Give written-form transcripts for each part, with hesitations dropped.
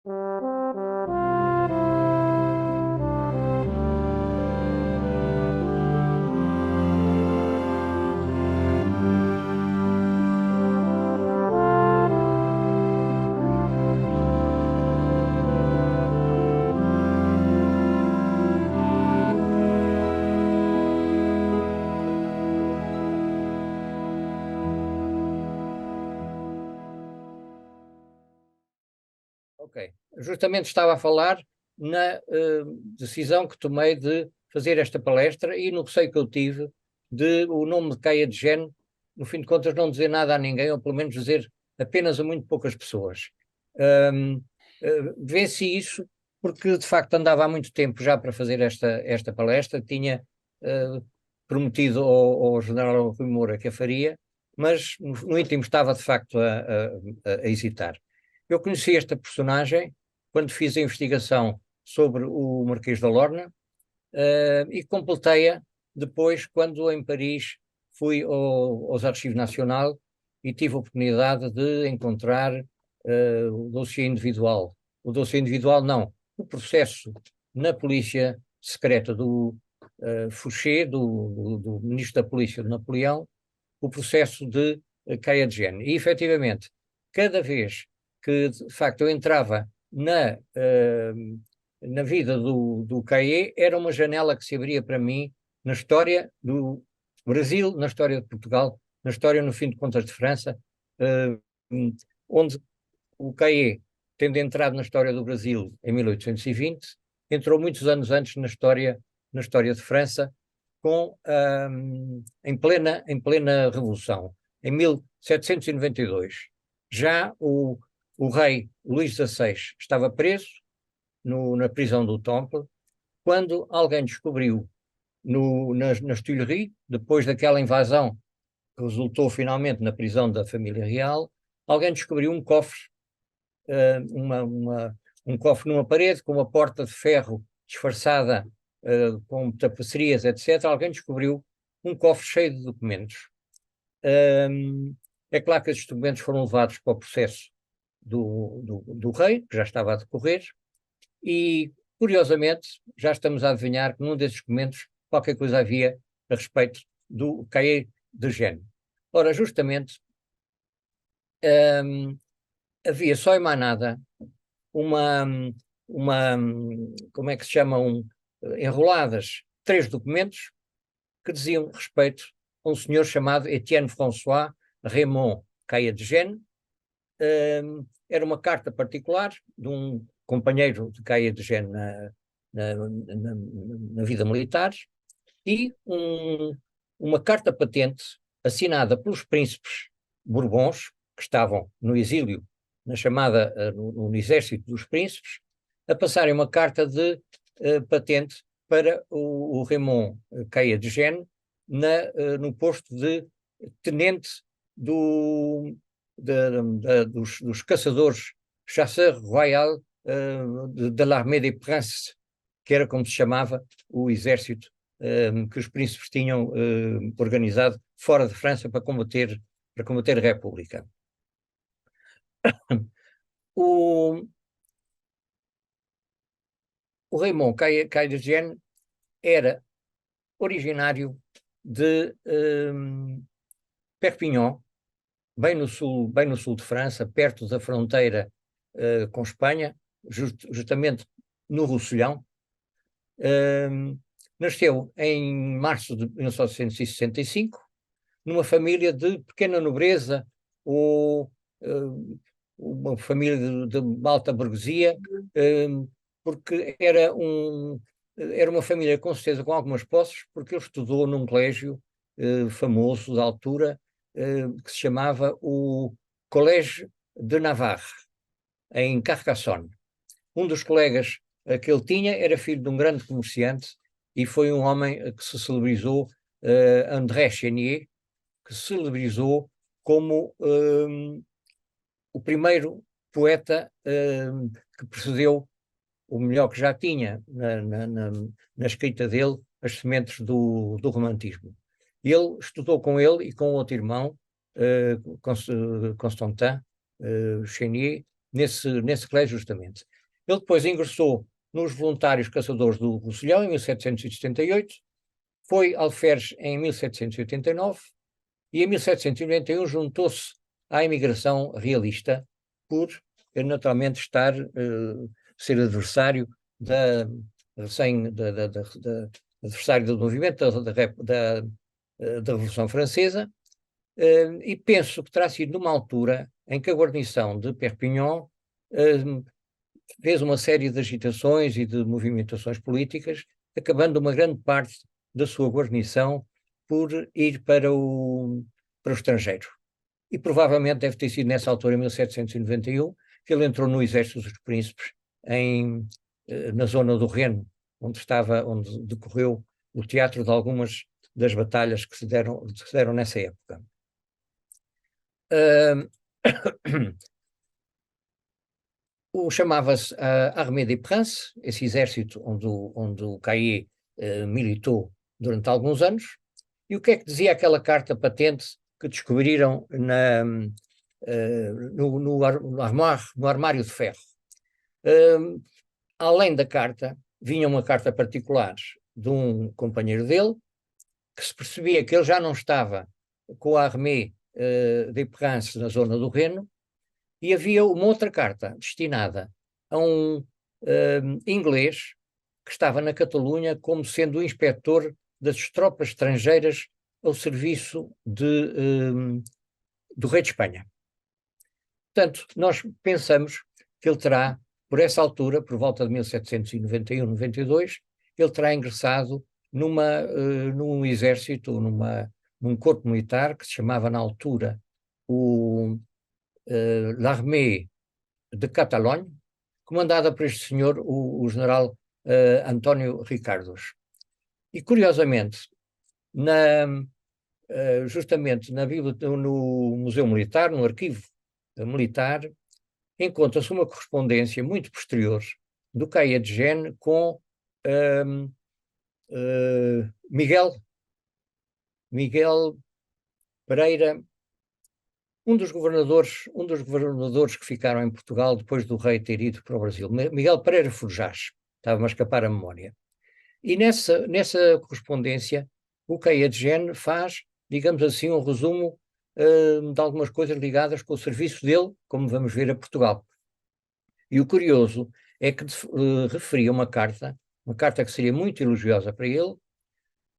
Ok. Justamente estava a falar na decisão que tomei de fazer esta palestra e no receio que eu tive de o nome de Caia de Gene, no fim de contas, não dizer nada a ninguém, ou pelo menos dizer apenas a muito poucas pessoas. Venci isso porque, de facto, andava há muito tempo já para fazer esta palestra, tinha prometido ao general Rui Moura que a faria, mas no íntimo estava, de facto, a hesitar. Eu conheci esta personagem quando fiz a investigação sobre o Marquês da Lorna, e completei-a depois quando em Paris fui aos Arquivos Nacional e tive a oportunidade de encontrar o dossiê individual. O dossiê individual não, o processo na polícia secreta do Fouché, do ministro da Polícia de Napoleão, o processo de Caia de Gene. E, efetivamente, cada vez que, de facto, eu entrava na vida do Caê, era uma janela que se abria para mim na história do Brasil, na história de Portugal, na história, no fim de contas, de França, uh, onde o Caê, tendo entrado na história do Brasil em 1820, entrou muitos anos antes na história de França, em plena Revolução. Em 1792, já o rei Luís XVI estava preso na prisão do Temple, quando alguém descobriu nas Tuileries, depois daquela invasão que resultou finalmente na prisão da família real, alguém descobriu um cofre, um cofre numa parede com uma porta de ferro disfarçada com tapeçarias, etc. Alguém descobriu um cofre cheio de documentos. É claro que esses documentos foram levados para o processo do rei, que já estava a decorrer, e, curiosamente, já estamos a adivinhar que num desses documentos qualquer coisa havia a respeito do Cahiers de Gênes. Ora, justamente, havia só em Manada uma, como é que se chamam, enroladas 3 documentos que diziam respeito a um senhor chamado Etienne François Raymond Caia de Gênes. Era uma carta particular de um companheiro de Caia de Gênes na vida militar e uma carta patente assinada pelos príncipes Bourbons, que estavam no exílio, no exército dos príncipes, a passarem uma carta de patente para o Raymond Caia de Gênes no posto de tenente dos caçadores Chasseurs Royal de l'Armée des Princes, que era como se chamava o exército que os príncipes tinham organizado fora de França para combater a República. O Raymond Caia de Gênes era originário de Perpignan, bem no sul de França, perto da fronteira com Espanha, justamente no Roussillon. Nasceu em março de 1965, numa família de pequena nobreza, ou uma família de alta burguesia, porque era uma família com certeza com algumas posses, porque ele estudou num colégio famoso da altura, que se chamava o Collège de Navarre, em Carcassonne. Um dos colegas que ele tinha era filho de um grande comerciante e foi um homem que se celebrizou, André Chénier, que se celebrizou como o primeiro poeta que precedeu, o melhor que já tinha na escrita dele, as sementes do romantismo. Ele estudou com ele e com outro irmão, Constantin Chénier, nesse colégio justamente. Ele depois ingressou nos Voluntários Caçadores do Roussillon, em 1778, foi alferes em 1789 e em 1791 juntou-se à imigração realista por, naturalmente, ser adversário adversário do movimento da Revolução Francesa, e penso que terá sido numa altura em que a guarnição de Perpignan fez uma série de agitações e de movimentações políticas, acabando uma grande parte da sua guarnição por ir para o estrangeiro. E provavelmente deve ter sido nessa altura, em 1791, que ele entrou no Exército dos Príncipes na zona do Reno, onde decorreu o teatro de algumas das batalhas que se deram nessa época. Chamava-se Armée des Princes, esse exército onde o Caillé militou durante alguns anos. E o que é que dizia aquela carta patente que descobriram no armário de ferro? Além da carta, vinha uma carta particular de um companheiro dele, que se percebia que ele já não estava com a Armée des Princes na zona do Reno, e havia uma outra carta destinada a um inglês que estava na Catalunha como sendo o inspetor das tropas estrangeiras ao serviço do rei de Espanha. Portanto, nós pensamos que ele terá, por essa altura, por volta de 1791, 92, ele terá ingressado num exército, num corpo militar que se chamava na altura l'Armée de Catalogne, comandada por este senhor, o general António Ricardos. E, curiosamente, justamente no Museu Militar, no arquivo militar, encontra-se uma correspondência muito posterior do Caillé de Gênes com Miguel Pereira, um dos governadores que ficaram em Portugal depois do rei ter ido para o Brasil, Miguel Pereira Forjás, estava-me a escapar a memória. E nessa correspondência, o Caillé de Gênes faz, digamos assim, um resumo de algumas coisas ligadas com o serviço dele, como vamos ver, a Portugal. E o curioso é que referia uma carta que seria muito elogiosa para ele,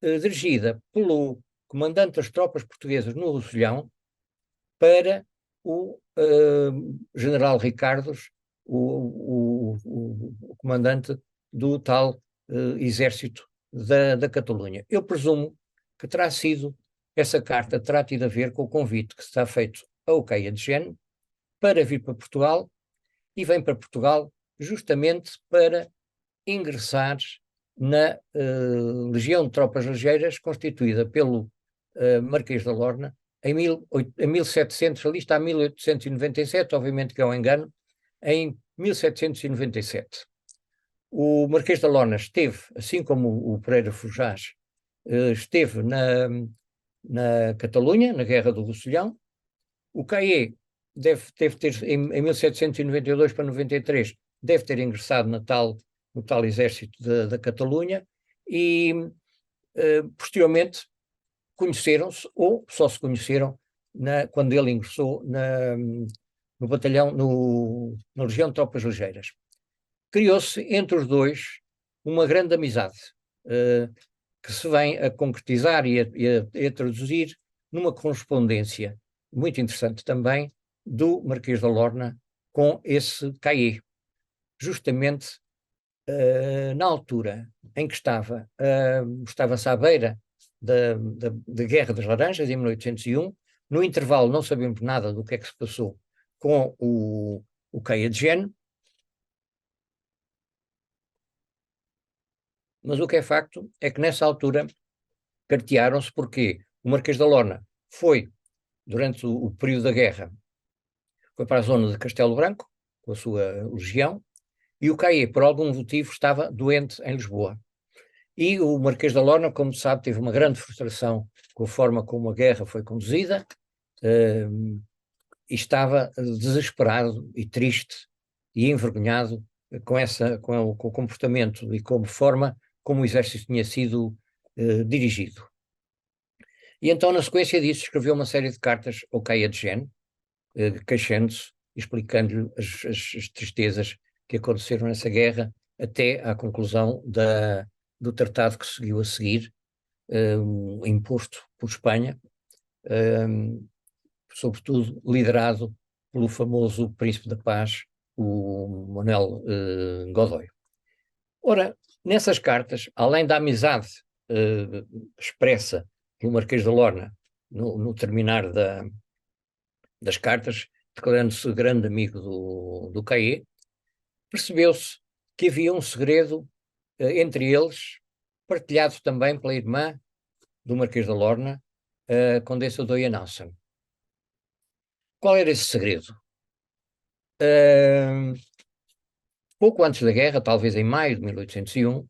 dirigida pelo comandante das tropas portuguesas no Roussillon, para o general Ricardos, o comandante do tal exército da Catalunha. Eu presumo que essa carta terá tido a ver com o convite que se está feito ao Caillé de Gênes para vir para Portugal, e vem para Portugal justamente para ingressar na Legião de Tropas Ligeiras, constituída pelo Marquês da Lorna, em 1700, ali está 1897, obviamente que é um engano, em 1797. O Marquês da Lorna esteve, assim como o Pereira Forjás, esteve na Catalunha, na Guerra do Roussillon. O Caillé deve ter, em 1792 para 93, deve ter ingressado no tal exército da Catalunha, e posteriormente conheceram-se, ou só se conheceram quando ele ingressou no batalhão, na Legião de Tropas Ligeiras. Criou-se entre os dois uma grande amizade, que se vem a concretizar e a traduzir numa correspondência muito interessante também do Marquês da Lorna com esse Caillé, justamente na altura em que estava-se à beira da Guerra das Laranjas, em 1801. No intervalo não sabemos nada do que é que se passou com o Caillé de Gênes, mas o que é facto é que nessa altura cartearam-se, porque o Marquês da Lorna foi, durante o período da guerra, foi para a zona de Castelo Branco, com a sua legião, e o Caillé, por algum motivo, estava doente em Lisboa. E o Marquês da Lorna, como se sabe, teve uma grande frustração com a forma como a guerra foi conduzida, e estava desesperado e triste e envergonhado com o comportamento e com a forma como o exército tinha sido dirigido. E então, na sequência disso, escreveu uma série de cartas ao Caia de Gênes, queixando-se, explicando-lhe as tristezas que aconteceram nessa guerra, até à conclusão do tratado que seguiu a seguir, imposto por Espanha, sobretudo liderado pelo famoso Príncipe da Paz, o Manuel Godoy. Ora, nessas cartas, além da amizade expressa pelo Marquês de Lorna, no terminar das cartas, declarando-se grande amigo do Caê, percebeu-se que havia um segredo entre eles, partilhado também pela irmã do Marquês de Lorna, a Condessa Doia Nelson. Qual era esse segredo? Pouco antes da guerra, talvez em maio de 1801,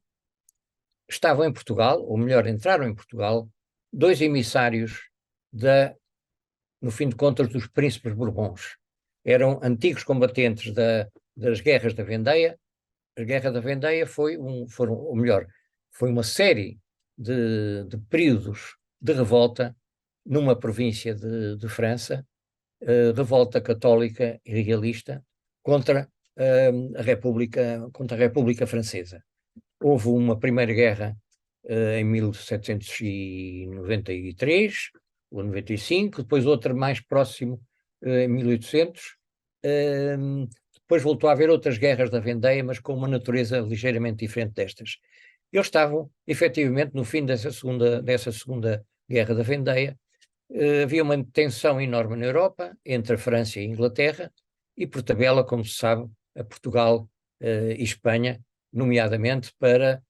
estavam em Portugal, ou melhor, entraram em Portugal, dois emissários no fim de contas, dos príncipes Bourbons. Eram antigos combatentes das guerras da Vendeia. A Guerra da Vendeia foi uma série de períodos de revolta numa província de França, revolta católica e realista contra contra a República Francesa. Houve uma primeira guerra em 1793 ou 95, depois outra mais próximo em 1800. Depois voltou a haver outras guerras da Vendeia, mas com uma natureza ligeiramente diferente destas. Eles estavam, efetivamente, no fim dessa segunda guerra da Vendeia. Havia uma tensão enorme na Europa, entre a França e a Inglaterra, e por tabela, como se sabe, a Portugal e Espanha, nomeadamente para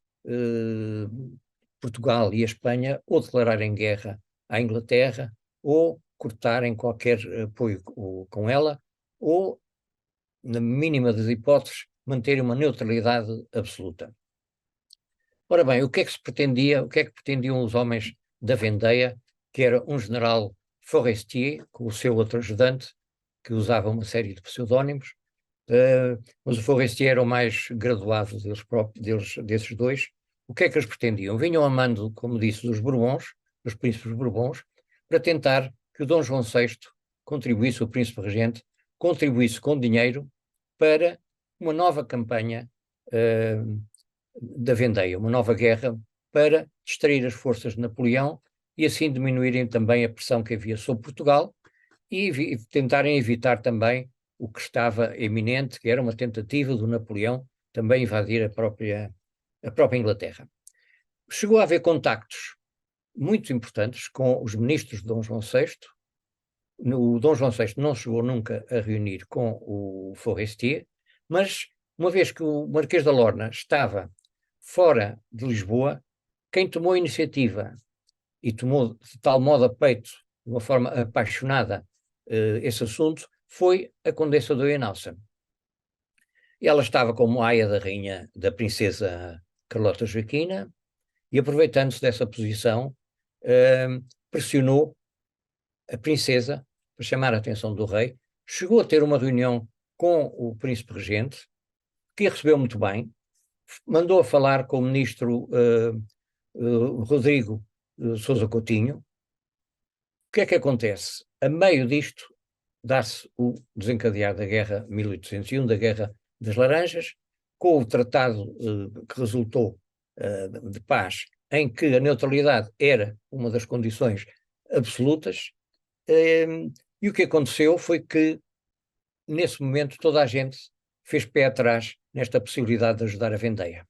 Portugal e a Espanha ou declararem guerra à Inglaterra, ou cortarem qualquer apoio com ela, ou, na mínima das hipóteses, manterem uma neutralidade absoluta. Ora bem, o que é que pretendiam os homens da Vendeia, que era um general Forestier, com o seu outro ajudante, que usava uma série de pseudónimos, mas o Forestier era o mais graduado desses dois. O que é que eles pretendiam? Vinham a mando, como disse, dos Bourbons, dos príncipes Bourbons, para tentar que o Dom João VI contribuísse, o príncipe regente, contribuísse com dinheiro para uma nova campanha da Vendeia, uma nova guerra, para distrair as forças de Napoleão e assim diminuírem também a pressão que havia sobre Portugal e tentarem evitar também o que estava eminente, que era uma tentativa do Napoleão também invadir a própria Inglaterra. Chegou a haver contactos muito importantes com os ministros de Dom João VI. O Dom João VI não chegou nunca a reunir com o Forestier, mas uma vez que o Marquês da Lorna estava fora de Lisboa, quem tomou a iniciativa e tomou de tal modo a peito, de uma forma apaixonada, esse assunto, foi a Condessa Doia Nelson. E ela estava como aia da rainha, da princesa Carlota Joaquina, e aproveitando-se dessa posição, pressionou a princesa para chamar a atenção do rei. Chegou a ter uma reunião com o príncipe regente, que a recebeu muito bem, mandou a falar com o ministro Rodrigo Sousa Coutinho. O que é que acontece? A meio disto, dá-se o desencadear da Guerra 1801, da Guerra das Laranjas, com o tratado que resultou de paz, em que a neutralidade era uma das condições absolutas, e o que aconteceu foi que, nesse momento, toda a gente fez pé atrás nesta possibilidade de ajudar a Vendeia.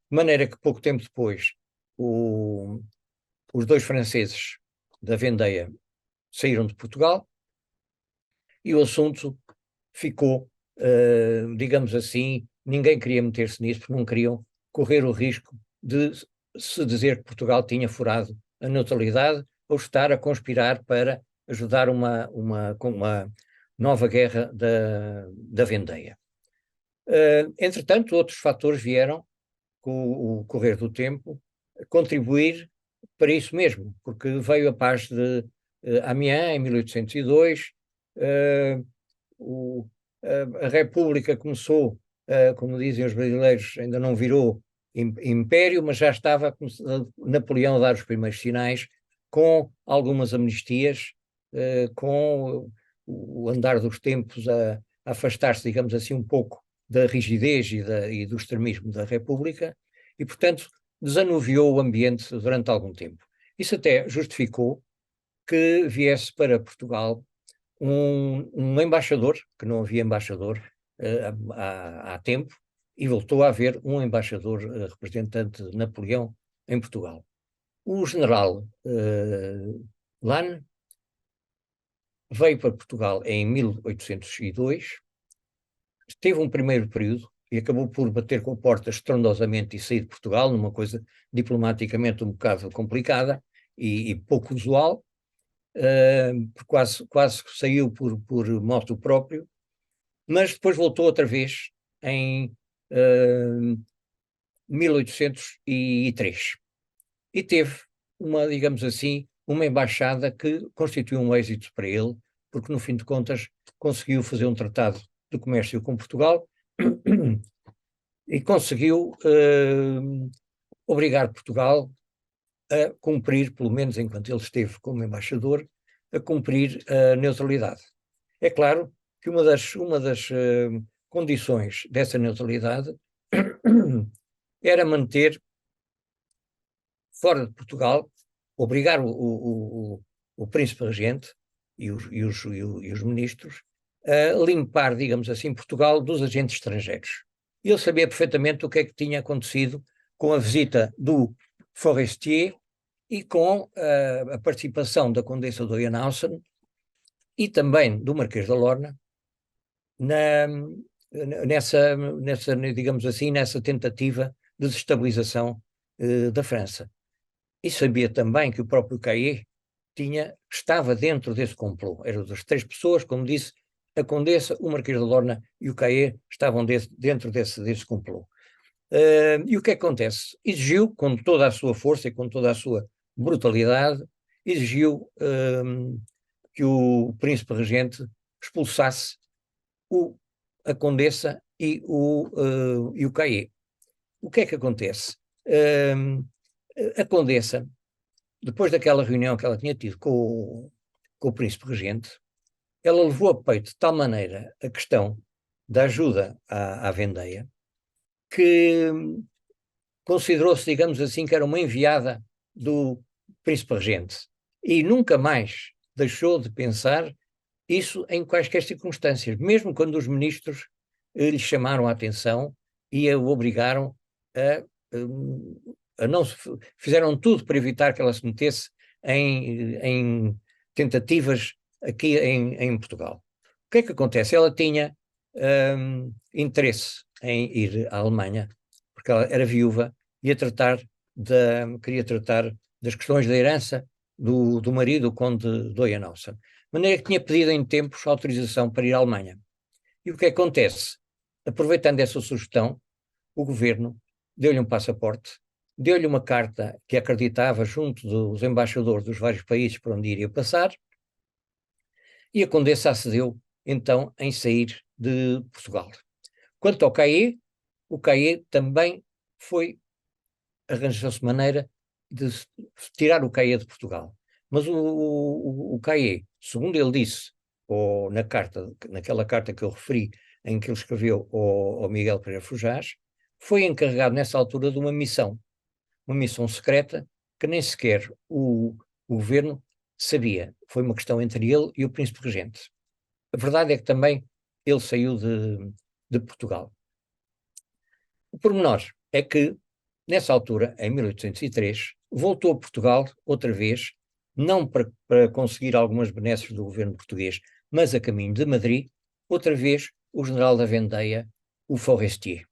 De maneira que, pouco tempo depois, os dois franceses da Vendeia saíram de Portugal e o assunto ficou, digamos assim, ninguém queria meter-se nisso, porque não queriam correr o risco de se dizer que Portugal tinha furado a neutralidade ou estar a conspirar para ajudar uma nova guerra da Vendeia. Entretanto, outros fatores vieram, com o correr do tempo, contribuir para isso mesmo, porque veio a paz de Amiens em 1802, a República começou como dizem os brasileiros, ainda não virou império, mas já estava Napoleão a dar os primeiros sinais, com algumas amnistias, com o andar dos tempos a afastar-se, digamos assim, um pouco da rigidez e do extremismo da República, e, portanto, desanuviou o ambiente durante algum tempo. Isso até justificou que viesse para Portugal um embaixador, que não havia embaixador há tempo, e voltou a haver um embaixador representante de Napoleão em Portugal. O general Lannes veio para Portugal em 1802, teve um primeiro período e acabou por bater com a porta estrondosamente e sair de Portugal, numa coisa diplomaticamente um bocado complicada e pouco usual, quase saiu por moto próprio, mas depois voltou outra vez em 1803 e teve digamos assim, uma embaixada que constituiu um êxito para ele, porque no fim de contas conseguiu fazer um tratado de comércio com Portugal e conseguiu obrigar Portugal a cumprir, pelo menos enquanto ele esteve como embaixador, a cumprir a neutralidade. É claro que uma das condições dessa neutralidade era manter fora de Portugal, obrigar o príncipe regente e os ministros a limpar, digamos assim, Portugal dos agentes estrangeiros. Ele sabia perfeitamente o que é que tinha acontecido com a visita do Forestier e com a participação da Condessa de Hohenhausen e também do Marquês da Lorna digamos assim, nessa tentativa de desestabilização da França. E sabia também que o próprio Caillé estava dentro desse complô. Eram das três pessoas, como disse, a Condessa, o Marquês de Lorna e o Caillé estavam dentro desse complô. E o que acontece? Exigiu, com toda a sua força e com toda a sua brutalidade, exigiu que o príncipe regente expulsasse a Condessa e o Caillé. O que é que acontece? A Condessa, depois daquela reunião que ela tinha tido com o príncipe regente, ela levou a peito de tal maneira a questão da ajuda à Vendeia, que considerou-se, digamos assim, que era uma enviada do príncipe regente e nunca mais deixou de pensar isso em quaisquer circunstâncias, mesmo quando os ministros lhe chamaram a atenção e a o obrigaram a não se, fizeram tudo para evitar que ela se metesse em tentativas aqui em Portugal. O que é que acontece? Ela tinha interesse em ir à Alemanha, porque ela era viúva e queria tratar das questões da herança do marido, o conde de Hohenhausen. De maneira que tinha pedido em tempos autorização para ir à Alemanha. E o que acontece? Aproveitando essa sugestão, o governo deu-lhe um passaporte, deu-lhe uma carta que acreditava junto dos embaixadores dos vários países por onde iria passar, e a Condessa acedeu, então, em sair de Portugal. Quanto ao Caillé, o Caillé também arranjou-se maneira de tirar o Caillé de Portugal. Mas o Caillé, segundo ele disse, ou naquela carta que eu referi, em que ele escreveu ao Miguel Pereira Fujás, foi encarregado nessa altura de uma missão secreta que nem sequer o governo sabia. Foi uma questão entre ele e o príncipe regente. A verdade é que também ele saiu de Portugal. O pormenor é que, nessa altura, em 1803, voltou a Portugal outra vez, não para conseguir algumas benesses do governo português, mas a caminho de Madrid, outra vez o general da Vendeia, o Forestier,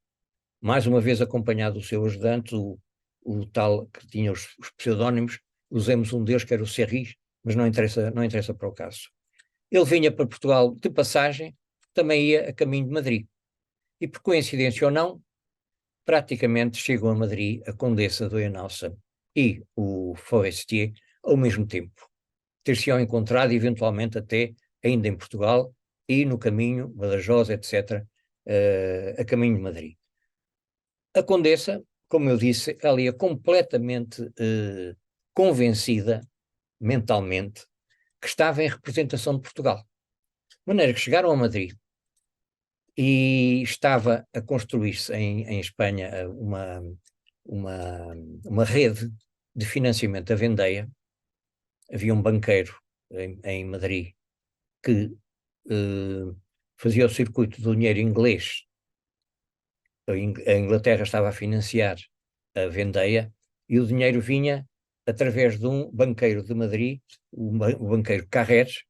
mais uma vez acompanhado do seu ajudante, o tal que tinha os pseudónimos, usemos um deles que era o Serris, mas não interessa para o caso. Ele vinha para Portugal de passagem, também ia a caminho de Madrid. E por coincidência ou não, praticamente chegam a Madrid a Condessa de Hohenhausen e o Forestier ao mesmo tempo. Ter-se-ão encontrado eventualmente até ainda em Portugal e no caminho, Badajoz, etc., a caminho de Madrid. A Condessa, como eu disse, ela ia completamente convencida, mentalmente, que estava em representação de Portugal. De maneira que chegaram a Madrid e estava a construir-se em Espanha uma, uma rede de financiamento à vendeia. Havia um banqueiro em Madrid que fazia o circuito do dinheiro inglês. A Inglaterra estava a financiar a vendeia e o dinheiro vinha através de um banqueiro de Madrid, o banqueiro Carreres,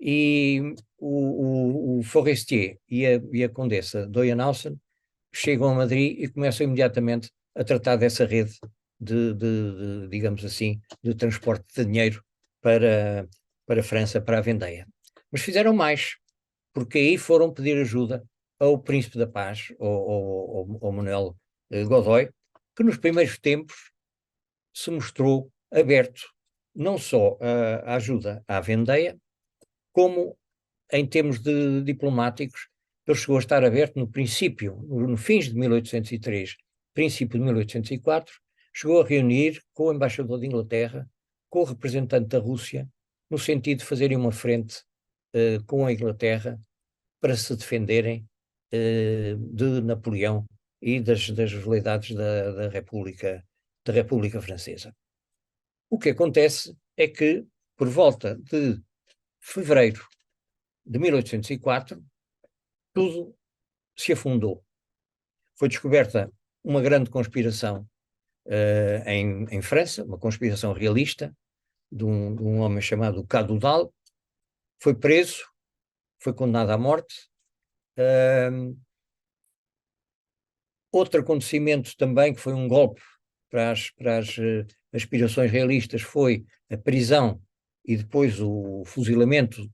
e o Forestier e a Condessa Doia Nelson chegam a Madrid e começam imediatamente a tratar dessa rede digamos assim, de transporte de dinheiro para a França, para a vendeia. Mas fizeram mais, porque aí foram pedir ajuda ao Príncipe da Paz, ao Manuel Godoy, que nos primeiros tempos se mostrou aberto não só à ajuda à vendeia, como em termos diplomáticos, ele chegou a estar aberto no princípio, no fins de 1803, princípio de 1804, chegou a reunir com o embaixador de Inglaterra, com o representante da Rússia, no sentido de fazerem uma frente com a Inglaterra para se defenderem de Napoleão e das veleidades da República Francesa. O que acontece é que, por volta de fevereiro de 1804, tudo se afundou. Foi descoberta uma grande conspiração em França, uma conspiração realista, de um homem chamado Cadoudal. Foi preso, foi condenado à morte. Outro acontecimento também, que foi um golpe para as aspirações realistas, foi a prisão e depois o fuzilamento,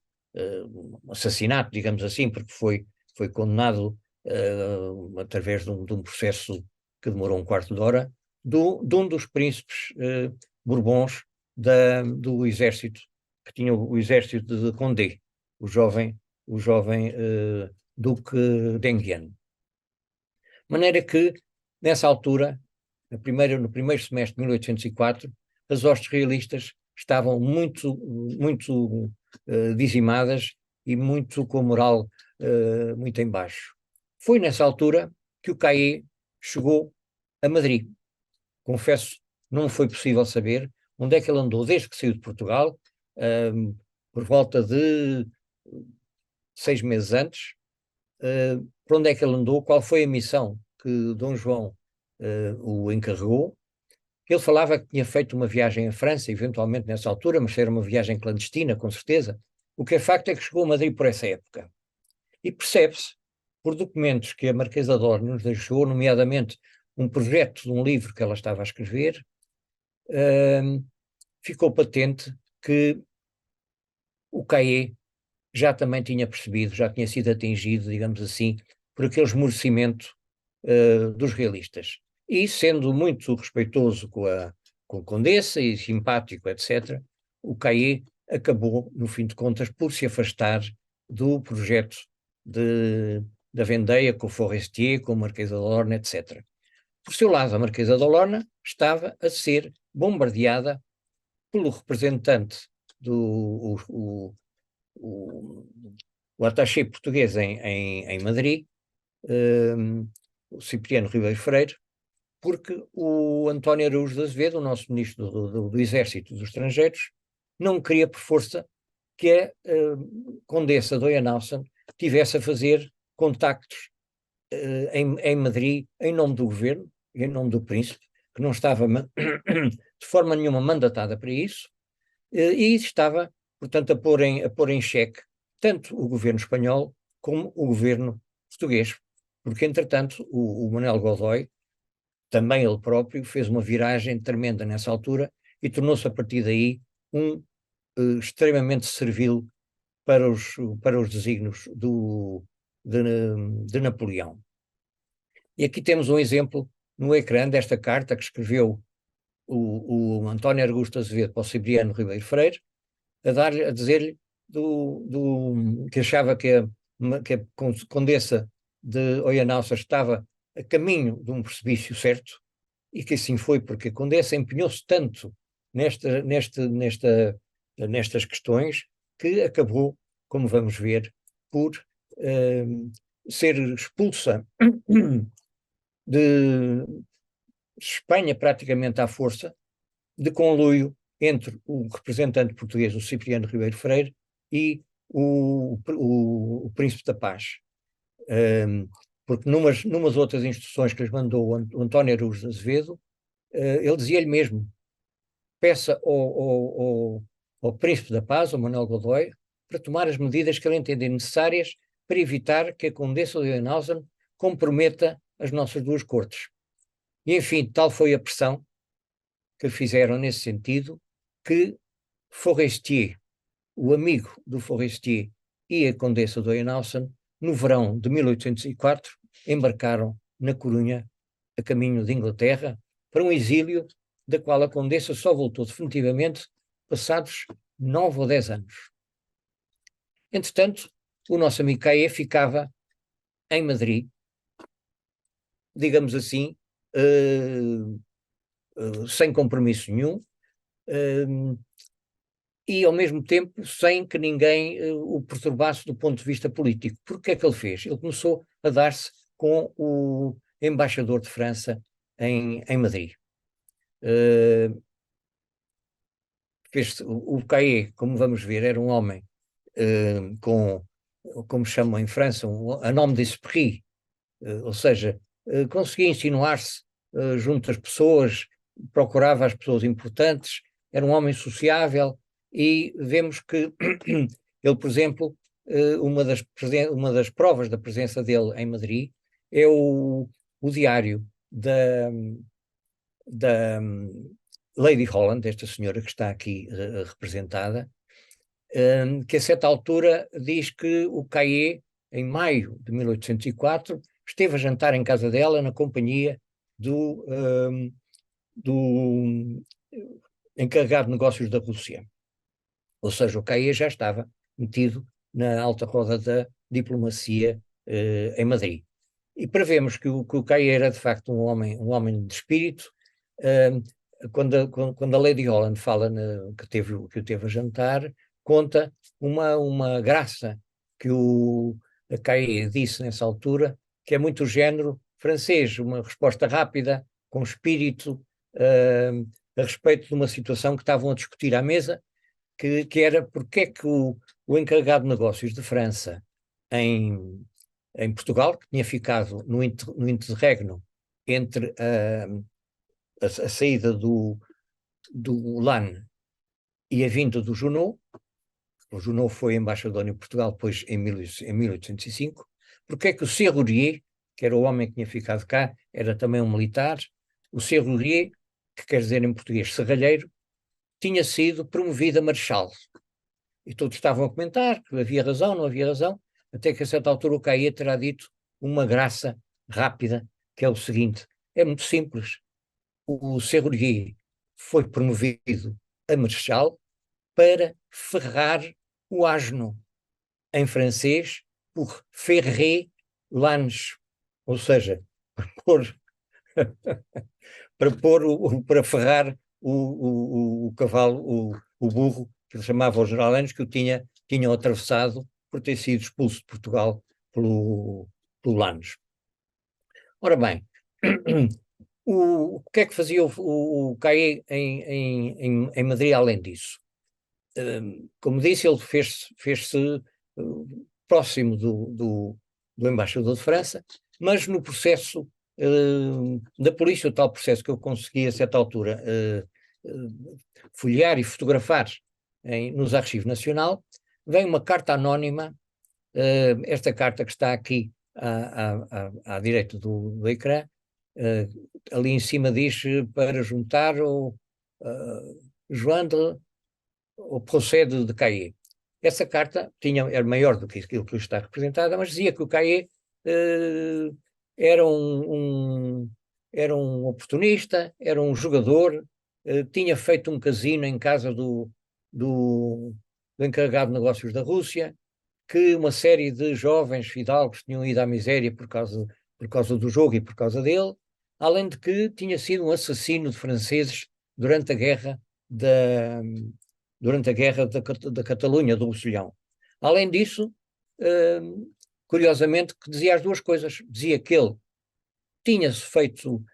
assassinato, digamos assim, porque foi condenado através de um processo que demorou um quarto de hora, de um dos príncipes Bourbons do exército, que tinha o exército de Condé, o jovem Duque d'Enghien. De maneira que, nessa altura, no primeiro semestre de 1804, as hostes realistas estavam muito dizimadas e muito com a moral muito em baixo. Foi nessa altura que o Caillé chegou a Madrid. Confesso, não foi possível saber onde é que ele andou desde que saiu de Portugal, por volta de 6 meses antes, por onde é que ele andou, qual foi a missão que Dom João o encarregou. Ele falava que tinha feito uma viagem à França, eventualmente nessa altura, mas era uma viagem clandestina, com certeza. O que é facto é que chegou a Madrid por essa época. E percebe-se, por documentos que a Marquesa de Orne nos deixou, nomeadamente um projeto de um livro que ela estava a escrever, ficou patente que o Caillé já também tinha percebido, já tinha sido atingido, digamos assim, por aquele esmorecimento dos realistas. E, sendo muito respeitoso com a Condessa e simpático, etc., o Caillé acabou, no fim de contas, por se afastar do projeto da vendeia com o Forestier, com a Marquesa de Lorna, etc. Por seu lado, a Marquesa de Lorna estava a ser bombardeada pelo representante o attaché português em Madrid, o Cipriano Ribeiro Freire, porque o António Araújo de Azevedo, o nosso ministro do Exército dos Estrangeiros, não queria por força que a Condessa Doia Nelson tivesse a fazer contactos em Madrid em nome do governo, em nome do príncipe, que não estava de forma nenhuma mandatada para isso, e estava, portanto, a pôr em xeque tanto o governo espanhol como o governo português, porque, entretanto, o Manuel Godoy, também ele próprio, fez uma viragem tremenda nessa altura e tornou-se, a partir daí, extremamente servil para os desígnios de Napoleão. E aqui temos um exemplo no ecrã desta carta que escreveu o António Augusto Azevedo para o Cipriano Ribeiro Freire, a dizer-lhe que achava que a Condessa de Oyhanensky estava a caminho de um precipício certo, e que assim foi, porque a Condessa empenhou-se tanto nestas questões que acabou, como vamos ver, por ser expulsa de Espanha praticamente à força, de conluio entre o representante português, o Cipriano Ribeiro Freire, e o Príncipe da Paz. Porque numas outras instruções que lhes mandou o António Araújo de Azevedo, ele dizia-lhe mesmo: peça ao Príncipe da Paz, ao Manuel Godoy, para tomar as medidas que ele entender necessárias para evitar que a Condessa de Hohenhausen comprometa as nossas duas cortes. E, enfim, tal foi a pressão que fizeram nesse sentido, que Forestier, o amigo do Forestier, e a Condessa de Hohenhausen, no verão de 1804, embarcaram na Corunha, a caminho de Inglaterra, para um exílio da qual a Condessa só voltou definitivamente passados 9 ou 10 anos. Entretanto, o nosso amigo Caê ficava em Madrid, digamos assim, sem compromisso nenhum, e ao mesmo tempo sem que ninguém o perturbasse do ponto de vista político. Porque o que é que ele fez? Ele começou a dar-se com o embaixador de França em Madrid. O Caê, como vamos ver, era um homem com, como chamam em França, a nome d'esprit, ou seja, conseguia insinuar-se junto às pessoas, procurava as pessoas importantes, era um homem sociável, e vemos que ele, por exemplo, uma das provas da presença dele em Madrid é o diário da Lady Holland, esta senhora que está aqui representada, que a certa altura diz que o Caillé, em maio de 1804, esteve a jantar em casa dela na companhia do encarregado de negócios da Rússia. Ou seja, o Caillé já estava metido na alta roda da diplomacia em Madrid. E prevemos que o Caillé era de facto um homem de espírito. Quando a Lady Holland fala que o teve a jantar, conta uma graça que o Caillé disse nessa altura, que é muito o género francês, uma resposta rápida, com espírito, a respeito de uma situação que estavam a discutir à mesa, que era porque é que o encarregado de negócios de França em Portugal, que tinha ficado no interregno entre a saída do Lannes e a vinda do Junot. O Junot foi embaixador em Portugal depois em 1805, porque é que o Serrurier, que era o homem que tinha ficado cá, era também um militar, o Serrurier, que quer dizer em português serralheiro, tinha sido promovido a marechal. E todos estavam a comentar que havia razão, não havia razão, até que a certa altura o Caillé terá dito uma graça rápida, que é o seguinte: é muito simples. O Serrurier foi promovido a marechal para ferrar o asno, em francês, por ferrer l'âne, ou seja, para pôr, para ferrar o cavalo, o burro, que ele chamava os geralanos, que tinham atravessado por ter sido expulso de Portugal pelo Lannes. Ora bem, o que é que fazia o Caillé em Madrid além disso? Como disse, ele fez-se próximo do embaixador de França, mas no processo da polícia, o tal processo que eu consegui a certa altura folhear e fotografar nos arquivos nacional, vem uma carta anónima, esta carta que está aqui à direita do ecrã, ali em cima diz para juntar o joindre o procede de Caillé. Essa carta era maior do que aquilo que está representada, mas dizia que o Caillé era era um oportunista, era um jogador, tinha feito um casino em casa do encarregado de negócios da Rússia, que uma série de jovens fidalgos tinham ido à miséria por causa do jogo e por causa dele, além de que tinha sido um assassino de franceses durante a guerra da, da Catalunha, do Roussillon. Além disso, eh, curiosamente, que dizia as duas coisas. Dizia que ele tinha-se feito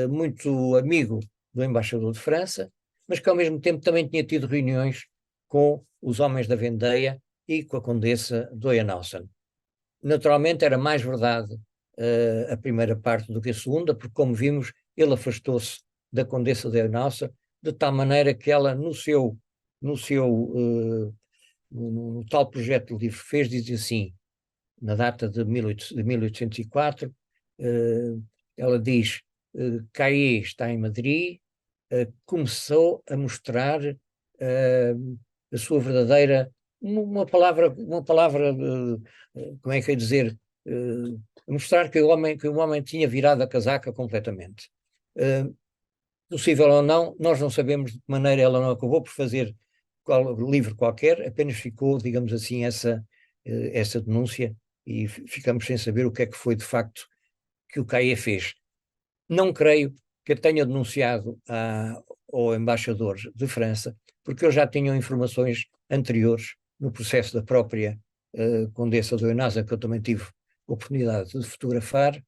muito amigo do embaixador de França, mas que ao mesmo tempo também tinha tido reuniões com os homens da Vendeia e com a condessa Doia Nelson. Naturalmente era mais verdade a primeira parte do que a segunda, porque como vimos, ele afastou-se da condessa Doia Nelson, de tal maneira que ela no seu no tal projeto de livro fez, diz assim, na data de 1804, ela diz, Caillé está em Madrid, começou a mostrar a sua verdadeira, uma palavra como é que eu ia dizer, mostrar que o homem tinha virado a casaca completamente. Possível ou não, nós não sabemos de que maneira ela não acabou por fazer livro qualquer, apenas ficou, digamos assim, essa denúncia e ficamos sem saber o que é que foi de facto que o Caillé fez. Não creio que tenha denunciado ao embaixador de França, porque eles já tinham informações anteriores no processo da própria Condessa de Oenasa, que eu também tive oportunidade de fotografar,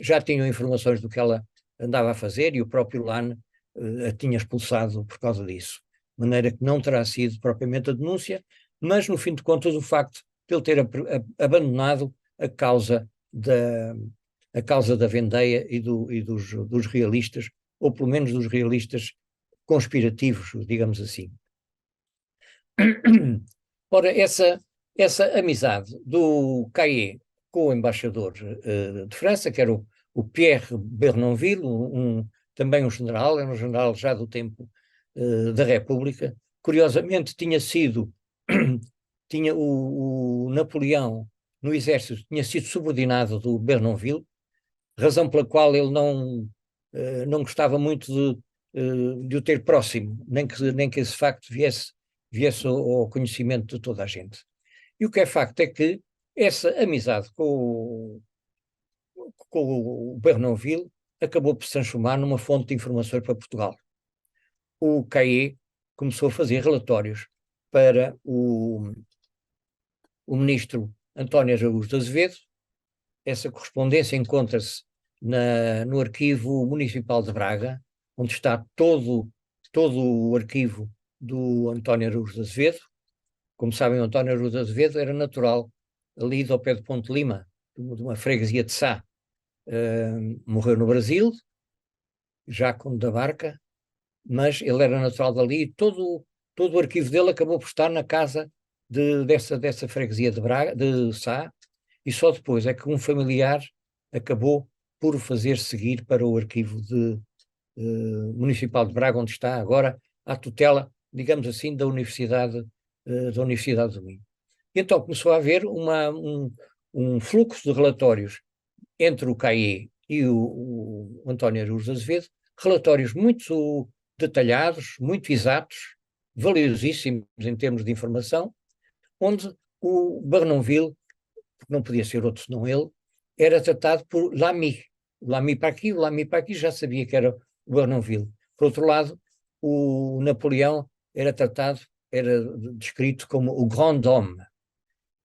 já tinham informações do que ela andava a fazer e o próprio Lannes a tinha expulsado por causa disso. De maneira que não terá sido propriamente a denúncia, mas no fim de contas o facto de ele ter abandonado da, a causa da Vendeia e dos realistas, ou pelo menos dos realistas conspirativos, digamos assim. Ora, essa amizade do Caillé com o embaixador de França, que era o Pierre Bernonville, também um general, era um general já do tempo da República, curiosamente tinha o Napoleão no exército, tinha sido subordinado do Bernonville, razão pela qual ele não gostava muito de o ter próximo, nem que esse facto viesse ao conhecimento de toda a gente. E o que é facto é que essa amizade com o Bernonville acabou por se transformar numa fonte de informações para Portugal. O Caillé começou a fazer relatórios para o ministro António Araújo de Azevedo. Essa correspondência encontra-se no Arquivo Municipal de Braga, onde está todo o arquivo do António Araújo de Azevedo. Como sabem, o António Araújo de Azevedo era natural ali ao pé de Ponte Lima, de uma freguesia de Sá. Morreu no Brasil, já como da Barca, mas ele era natural dali e todo o arquivo dele acabou por estar na casa dessa freguesia de Braga, de Sá, e só depois é que um familiar acabou por o fazer seguir para o arquivo municipal de Braga, onde está agora à tutela, digamos assim, da Universidade do Minho. E então começou a haver um fluxo de relatórios entre o Caillé e o António Araújo de Azevedo, relatórios muito detalhados, muito exatos, valiosíssimos em termos de informação, onde o Bernonville, porque não podia ser outro senão ele, era tratado por Lamy. O Lamy para aqui, o Lamy para aqui, já sabia que era o Bernonville. Por outro lado, o Napoleão era descrito como o Grand Homme.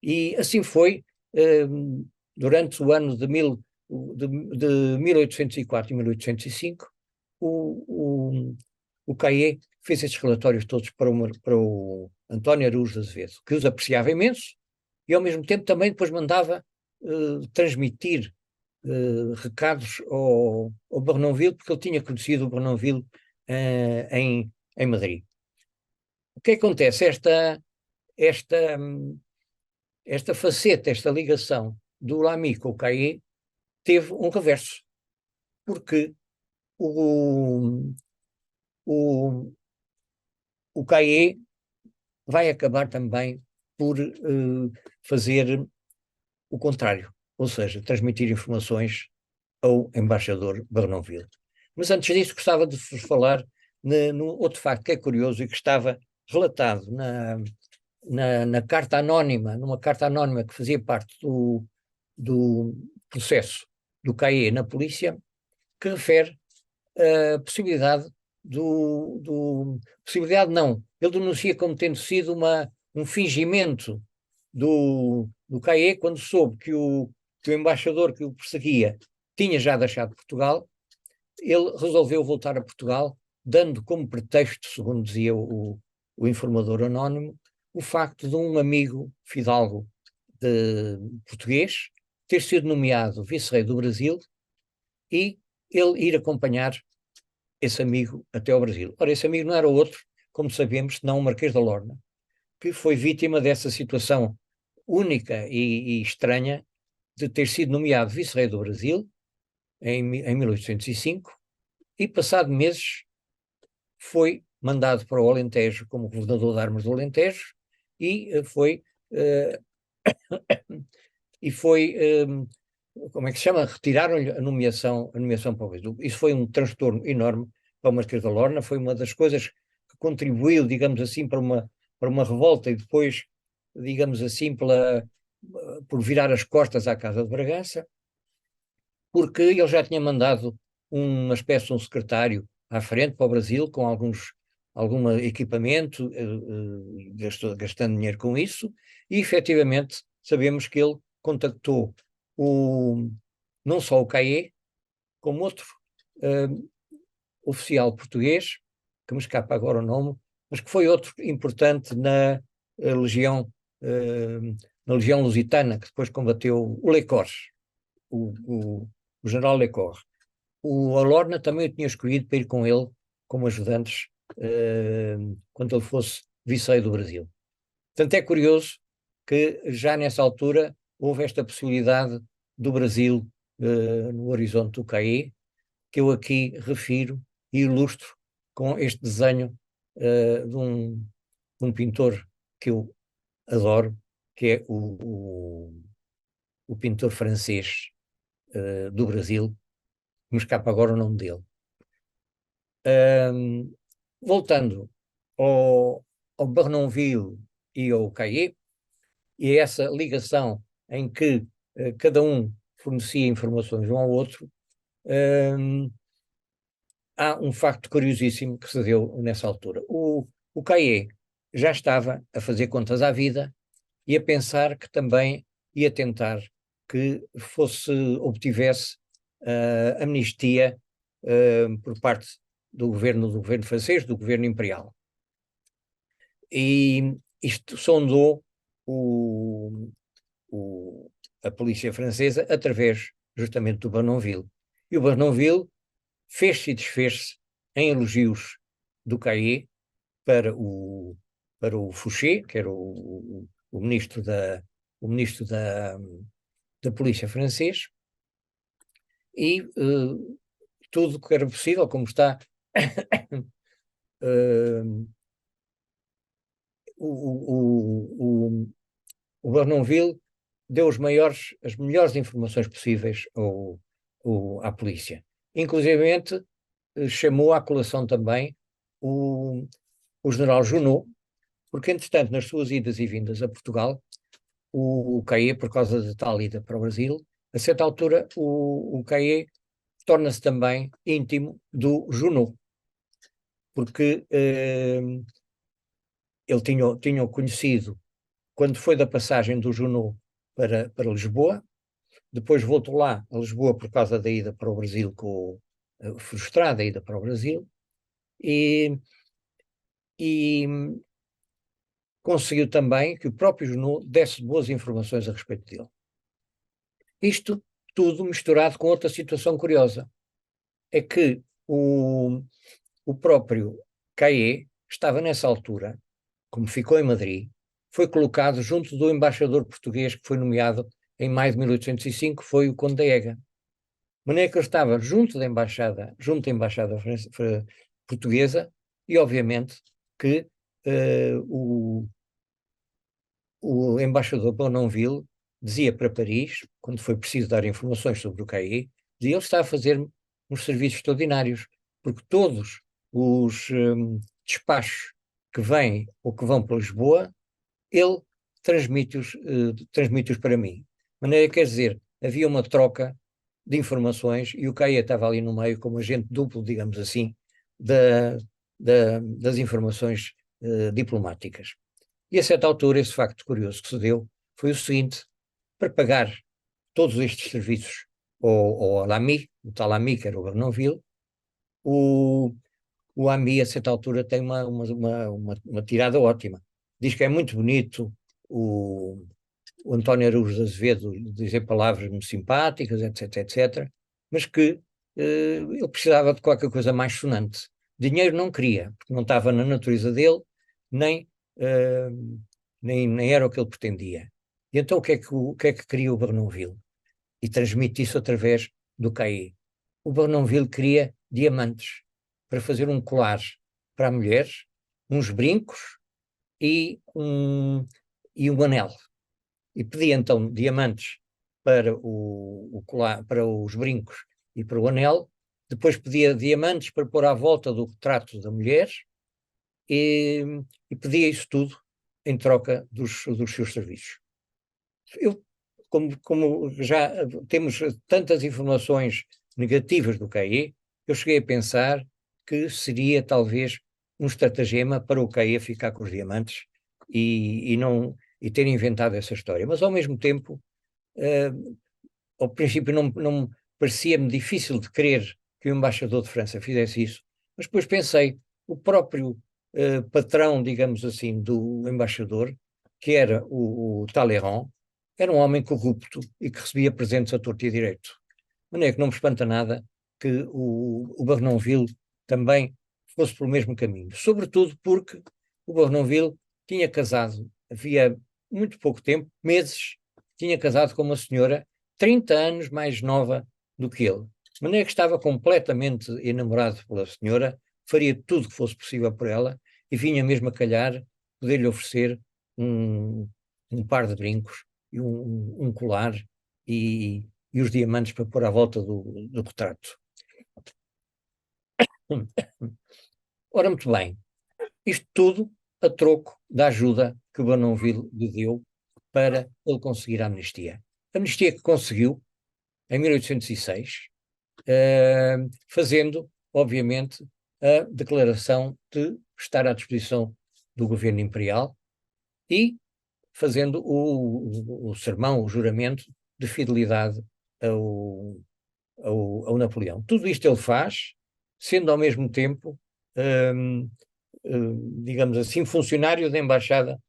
E assim foi durante o ano de 1804 e 1805, o Caillé fez estes relatórios todos para o António Araújo de Azevedo, que os apreciava imenso, e ao mesmo tempo também depois mandava transmitir recados ao Bernonville, porque ele tinha conhecido o Bernonville em Madrid. O que acontece? Esta faceta, esta ligação do Lamy com o Caillé teve um reverso, porque o Caillé vai acabar também por fazer o contrário, ou seja, transmitir informações ao embaixador Bernonville. Mas antes disso gostava de vos falar no outro facto que é curioso e que estava relatado na carta anónima, numa carta anónima que fazia parte do processo do CAE na polícia, que refere a possibilidade possibilidade não, ele denuncia como tendo sido um fingimento do CAE quando soube que o embaixador que o perseguia tinha já deixado Portugal. Ele resolveu voltar a Portugal, dando como pretexto, segundo dizia o informador anónimo, o facto de um amigo fidalgo português ter sido nomeado vice-rei do Brasil e ele ir acompanhar esse amigo até ao Brasil. Ora, esse amigo não era outro, como sabemos, senão o Marquês da Lorna, que foi vítima dessa situação única e estranha de ter sido nomeado vice-rei do Brasil em 1805 e, passado meses, foi mandado para o Alentejo como governador de armas do Alentejo e foi como é que se chama? Retiraram-lhe a nomeação para o Brasil. Isso foi um transtorno enorme para o Marquês da Lorna, foi uma das coisas que contribuiu, digamos assim, para uma revolta e depois, digamos assim, por virar as costas à Casa de Bragança, porque ele já tinha mandado uma espécie de um secretário à frente para o Brasil com algum equipamento, gastando dinheiro com isso, e efetivamente sabemos que ele contactou não só o CAE, como outro oficial português, que me escapa agora o nome, mas que foi outro importante Legião, na Legião Lusitana, que depois combateu o Lecor, o general Lecor. O Alorna também o tinha escolhido para ir com ele como ajudantes quando ele fosse vice-rei do Brasil. Portanto, é curioso que já nessa altura houve esta possibilidade do Brasil no horizonte do CAE, que eu aqui refiro e ilustro com este desenho de um pintor que eu adoro, que é o pintor francês do Brasil, me escapa agora o nome dele. Voltando ao Bernonville e ao CAE, e a essa ligação em que cada um fornecia informações um ao outro, há um facto curiosíssimo que se deu nessa altura. O CAE já estava a fazer contas à vida e a pensar que também ia tentar que obtivesse amnistia por parte do governo francês, do governo imperial. E isto sondou a polícia francesa através justamente do Bernonville. E o Bernonville fez-se e desfez-se em elogios do CAE para o Fouché, que era o ministro da polícia francês, e tudo que era possível, como está o Bernonville deu as melhores informações possíveis à polícia. Inclusivamente chamou à colação também o general Junot, porque entretanto nas suas idas e vindas a Portugal, o CAE, por causa de tal ida para o Brasil, a certa altura o CAE torna-se também íntimo do Junot, porque ele tinha conhecido quando foi da passagem do Junot para Lisboa, depois voltou lá a Lisboa por causa da ida para o Brasil, frustrada ida para o Brasil, e conseguiu também que o próprio Junot desse boas informações a respeito dele. Isto tudo misturado com outra situação curiosa, é que o próprio CAE estava nessa altura, como ficou em Madrid, foi colocado junto do embaixador português que foi nomeado em maio de 1805, foi o Conde da Ega. De maneira que ele estava junto da embaixada portuguesa e, obviamente, que o embaixador Bonnonville dizia para Paris, quando foi preciso dar informações sobre o CAE, dizia ele está a fazer uns serviços extraordinários, porque todos os despachos que vêm ou que vão para Lisboa ele transmite-os para mim. De maneira, quer dizer, havia uma troca de informações e o CAE estava ali no meio como agente duplo, digamos assim, das informações diplomáticas. E a certa altura, esse facto curioso que se deu foi o seguinte: para pagar todos estes serviços ao AMI, o tal AMI, que era o Bernonville, o, o AMI, a certa altura, tem uma tirada ótima. Diz que é muito bonito o António Araújo de Azevedo dizer palavras muito simpáticas, etc, etc, mas que ele precisava de qualquer coisa mais sonante. Dinheiro não queria, porque não estava na natureza dele, nem, nem era o que ele pretendia. E então o que é que queria o Bernonville? E transmite isso através do CAI. O Bernonville queria diamantes para fazer um colar para mulheres, uns brincos e um anel. E pedia então diamantes para o colar, para os brincos e para o anel, depois pedia diamantes para pôr à volta do retrato da mulher e, e pedia isso tudo em troca dos seus serviços. Eu, como já temos tantas informações negativas do CAE, eu cheguei a pensar que seria talvez um estratagema para o CAE ficar com os diamantes e ter inventado essa história. Mas ao mesmo tempo, ao princípio não parecia-me difícil de crer que o embaixador de França fizesse isso, mas depois pensei, o próprio patrão, digamos assim, do embaixador, que era o Talleyrand, era um homem corrupto e que recebia presentes a torto e a direito. De maneira que não me espanta nada que o Bernonville também fosse pelo mesmo caminho. Sobretudo porque o Bernonville tinha casado, havia muito pouco tempo, meses, tinha casado com uma senhora 30 anos mais nova do que ele. De maneira que estava completamente enamorado pela senhora, faria tudo o que fosse possível por ela e vinha mesmo a calhar poder-lhe oferecer um par de brincos e um colar e os diamantes para pôr à volta do retrato. Ora, muito bem, isto tudo a troco da ajuda que o Bernonville lhe deu para ele conseguir a amnistia. A amnistia que conseguiu em 1806, fazendo, obviamente, a declaração de estar à disposição do governo imperial e fazendo o sermão, o juramento de fidelidade ao Napoleão. Tudo isto ele faz, sendo ao mesmo tempo, digamos assim, funcionário da Embaixada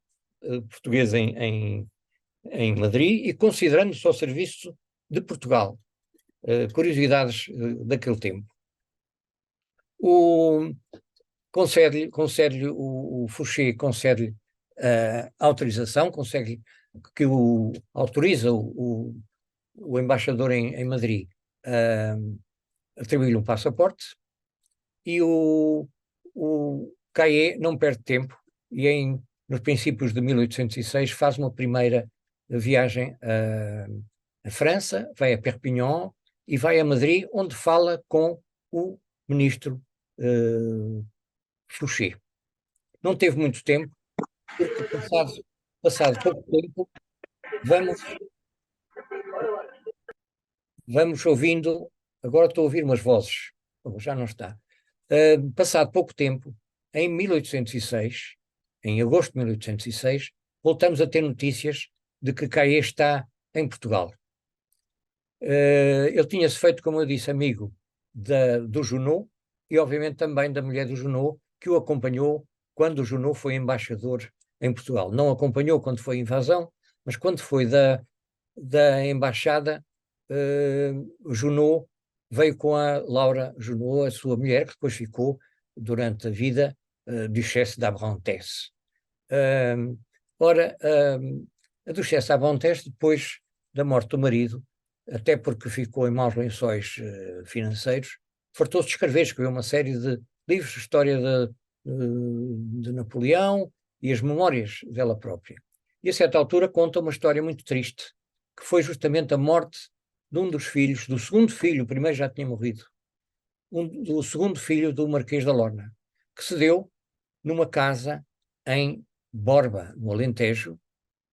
Portuguesa em Madrid e considerando-se ao serviço de Portugal. Curiosidades daquele tempo. Concede-lhe o Fouché concede-lhe a autorização, consegue que autoriza o embaixador em Madrid a atribuir-lhe um passaporte e o Caillé não perde tempo e nos princípios de 1806 faz uma primeira viagem a França, vai a Perpignan e vai a Madrid, onde fala com o ministro Fouché. Não teve muito tempo, porque passado pouco tempo, vamos ouvindo, agora estou a ouvir umas vozes, já não está. Passado pouco tempo, em 1806, em agosto de 1806, voltamos a ter notícias de que Caillé está em Portugal. Ele tinha-se feito, como eu disse, amigo do Junot e, obviamente, também da mulher do Junot, que o acompanhou quando o Junot foi embaixador em Portugal. Não acompanhou quando foi a invasão, mas quando foi da embaixada, o Junot veio com a Laura Junot, a sua mulher, que depois ficou, durante a vida, Duchesse d'Abrantes. Ora, a Duchesse d'Abrantes, depois da morte do marido, até porque ficou em maus lençóis financeiros, fartou-se de escreveu uma série de livros de história de Napoleão e as memórias dela própria. E a certa altura conta uma história muito triste, que foi justamente a morte de um dos filhos, do segundo filho, o primeiro já tinha morrido, do segundo filho do Marquês da Lorna, que se deu numa casa em Borba, no Alentejo,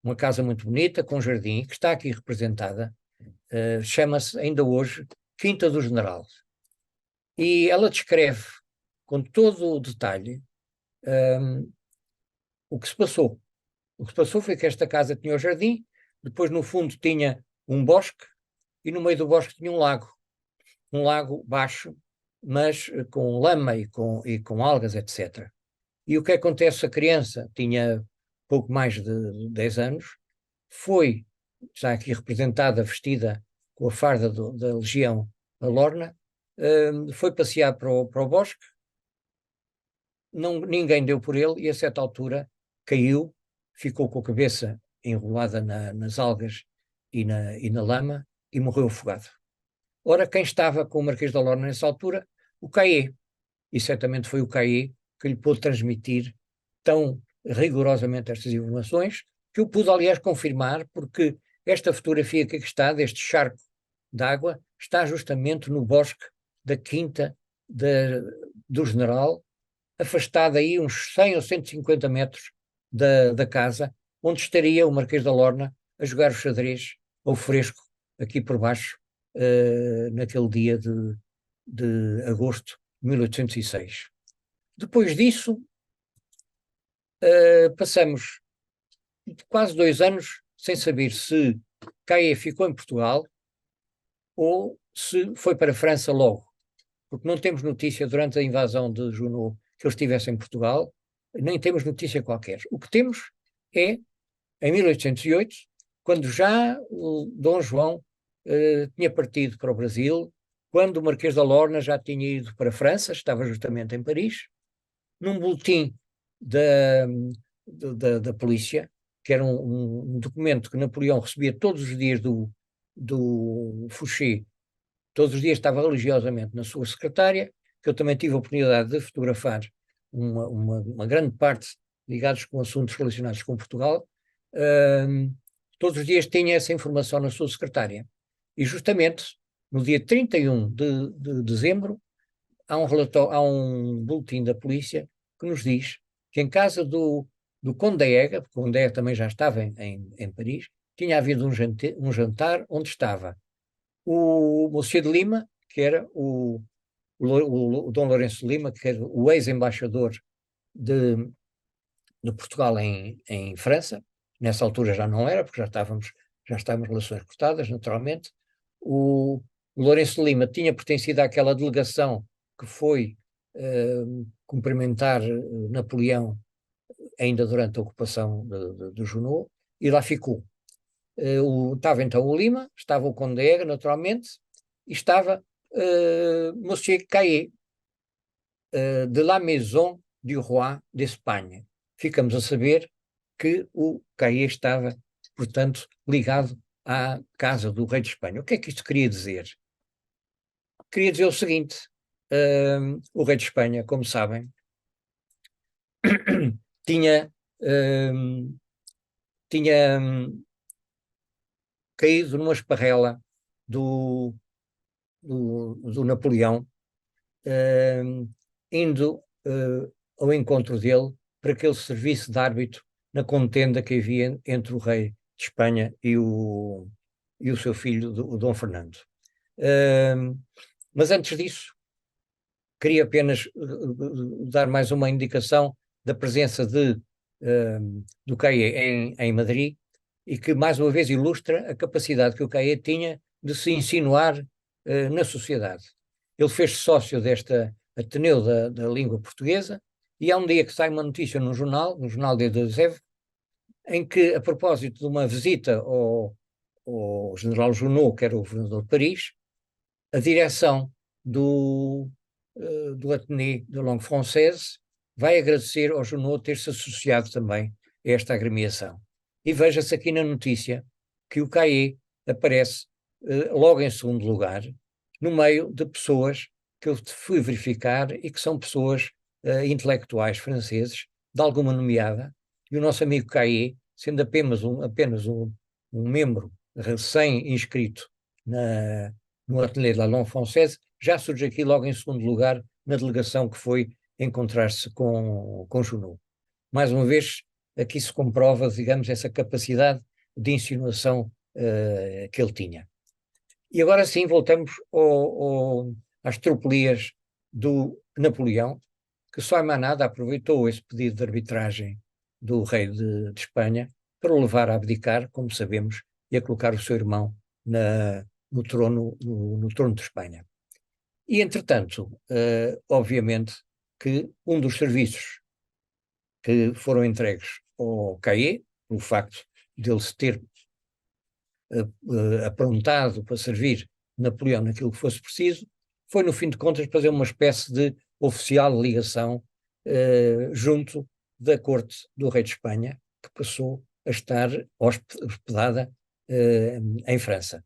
uma casa muito bonita, com jardim, que está aqui representada, chama-se ainda hoje Quinta do General. E ela descreve com todo o detalhe o que se passou. O que se passou foi que esta casa tinha o jardim, depois no fundo tinha um bosque e no meio do bosque tinha um lago baixo, mas com lama e com algas, etc. E o que acontece? A criança tinha pouco mais de 10 anos, foi, já aqui representada, vestida com a farda da Legião a Lorna, foi passear para o bosque, não, ninguém deu por ele e a certa altura caiu, ficou com a cabeça enrolada nas algas e na lama e morreu afogado. Ora, quem estava com o Marquês da Lorna nessa altura? O Caê. E certamente foi o Caê que lhe pôde transmitir tão rigorosamente estas informações, que eu pude, aliás, confirmar, porque esta fotografia que aqui está, deste charco d'água, está justamente no bosque da Quinta do General, afastada aí uns 100 ou 150 metros da casa, onde estaria o Marquês da Lorna a jogar o xadrez ao fresco, aqui por baixo, naquele dia de agosto de 1806. Depois disso, passamos quase 2 anos sem saber se Caê ficou em Portugal ou se foi para a França logo, porque não temos notícia durante a invasão de Junot que ele estivesse em Portugal, nem temos notícia qualquer. O que temos é, em 1808, quando já o Dom João tinha partido para o Brasil, quando o Marquês da Lorna já tinha ido para a França, estava justamente em Paris, num boletim da, da polícia, que era um documento que Napoleão recebia todos os dias do Fouché, todos os dias estava religiosamente na sua secretária, que eu também tive a oportunidade de fotografar uma grande parte ligados com assuntos relacionados com Portugal. Todos os dias tinha essa informação na sua secretária. E justamente no dia 31 de dezembro há um boletim da polícia que nos diz que em casa do Conde da Ega, porque o Conde da Ega também já estava em Paris, tinha havido um jantar onde estava o Monsieur de Lima, que era o Dom Lourenço de Lima, que era o ex-embaixador de, de Portugal em França. Nessa altura já não era, porque já estávamos relações cortadas, naturalmente. O Lourenço de Lima tinha pertencido àquela delegação que foi cumprimentar Napoleão ainda durante a ocupação de Junot, e lá ficou. Estava então o Lima, estava o Conde de Ega, naturalmente, e estava Monsieur Caillé, de la Maison du Roi d'Espagne. Ficamos a saber que o Caillé estava, portanto, ligado à casa do rei de Espanha. O que é que isto queria dizer? Queria dizer o seguinte: o rei de Espanha, como sabem, tinha, tinha caído numa esparrela do Napoleão, indo ao encontro dele para que ele servisse de árbitro na contenda que havia entre o rei de Espanha e o seu filho, o Dom Fernando. Mas antes disso, queria apenas dar mais uma indicação da presença do CAE em Madrid, e que mais uma vez ilustra a capacidade que o CAE tinha de se insinuar na sociedade. Ele fez-se sócio desta Ateneu da Língua Portuguesa, e há um dia que sai uma notícia no jornal de Eusébio, em que, a propósito de uma visita ao general Junot, que era o governador de Paris, a direção do Athénée de Langue Française vai agradecer ao Junot ter-se associado também a esta agremiação. E veja-se aqui na notícia que o Caillé aparece logo em segundo lugar, no meio de pessoas que eu fui verificar e que são pessoas intelectuais franceses, de alguma nomeada, e o nosso amigo Caillé, sendo apenas um membro recém-inscrito no Atelier de la Langue Française, já surge aqui logo em segundo lugar na delegação que foi encontrar-se com Junot. Mais uma vez, aqui se comprova, digamos, essa capacidade de insinuação que ele tinha. E agora sim voltamos às tropelias do Napoleão, que só mais nada aproveitou esse pedido de arbitragem do rei de Espanha para o levar a abdicar, como sabemos, e a colocar o seu irmão no trono de Espanha. E, entretanto, obviamente que um dos serviços que foram entregues ao Caillé, o facto de ele se ter aprontado para servir Napoleão naquilo que fosse preciso, foi, no fim de contas, fazer uma espécie de oficial ligação junto da corte do rei de Espanha, que passou a estar hospedada em França.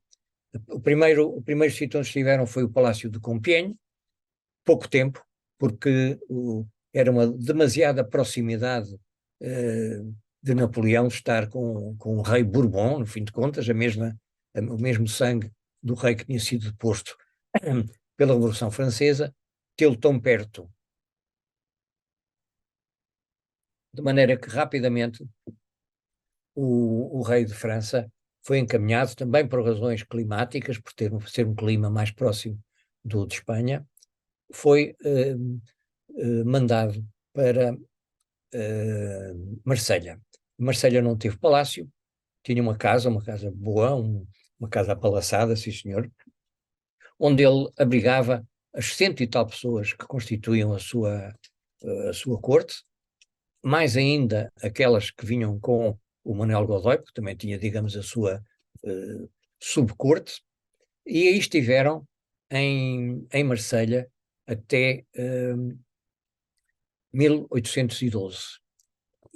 O primeiro sítio onde estiveram foi o Palácio de Compiègne, pouco tempo, porque era uma demasiada proximidade de Napoleão estar com o rei Bourbon, no fim de contas, o mesmo sangue do rei que tinha sido deposto pela Revolução Francesa, tê-lo tão perto, de maneira que rapidamente o rei de França foi encaminhado também por razões climáticas, por ser um clima mais próximo do de Espanha, foi mandado para Marselha. Marselha não teve palácio, tinha uma casa boa, uma casa apalaçada, sim senhor, onde ele abrigava as 100 e tal pessoas que constituíam a sua corte, mais ainda aquelas que vinham com o Manuel Godoy, que também tinha, digamos, a sua subcorte, e aí estiveram em Marselha até 1812.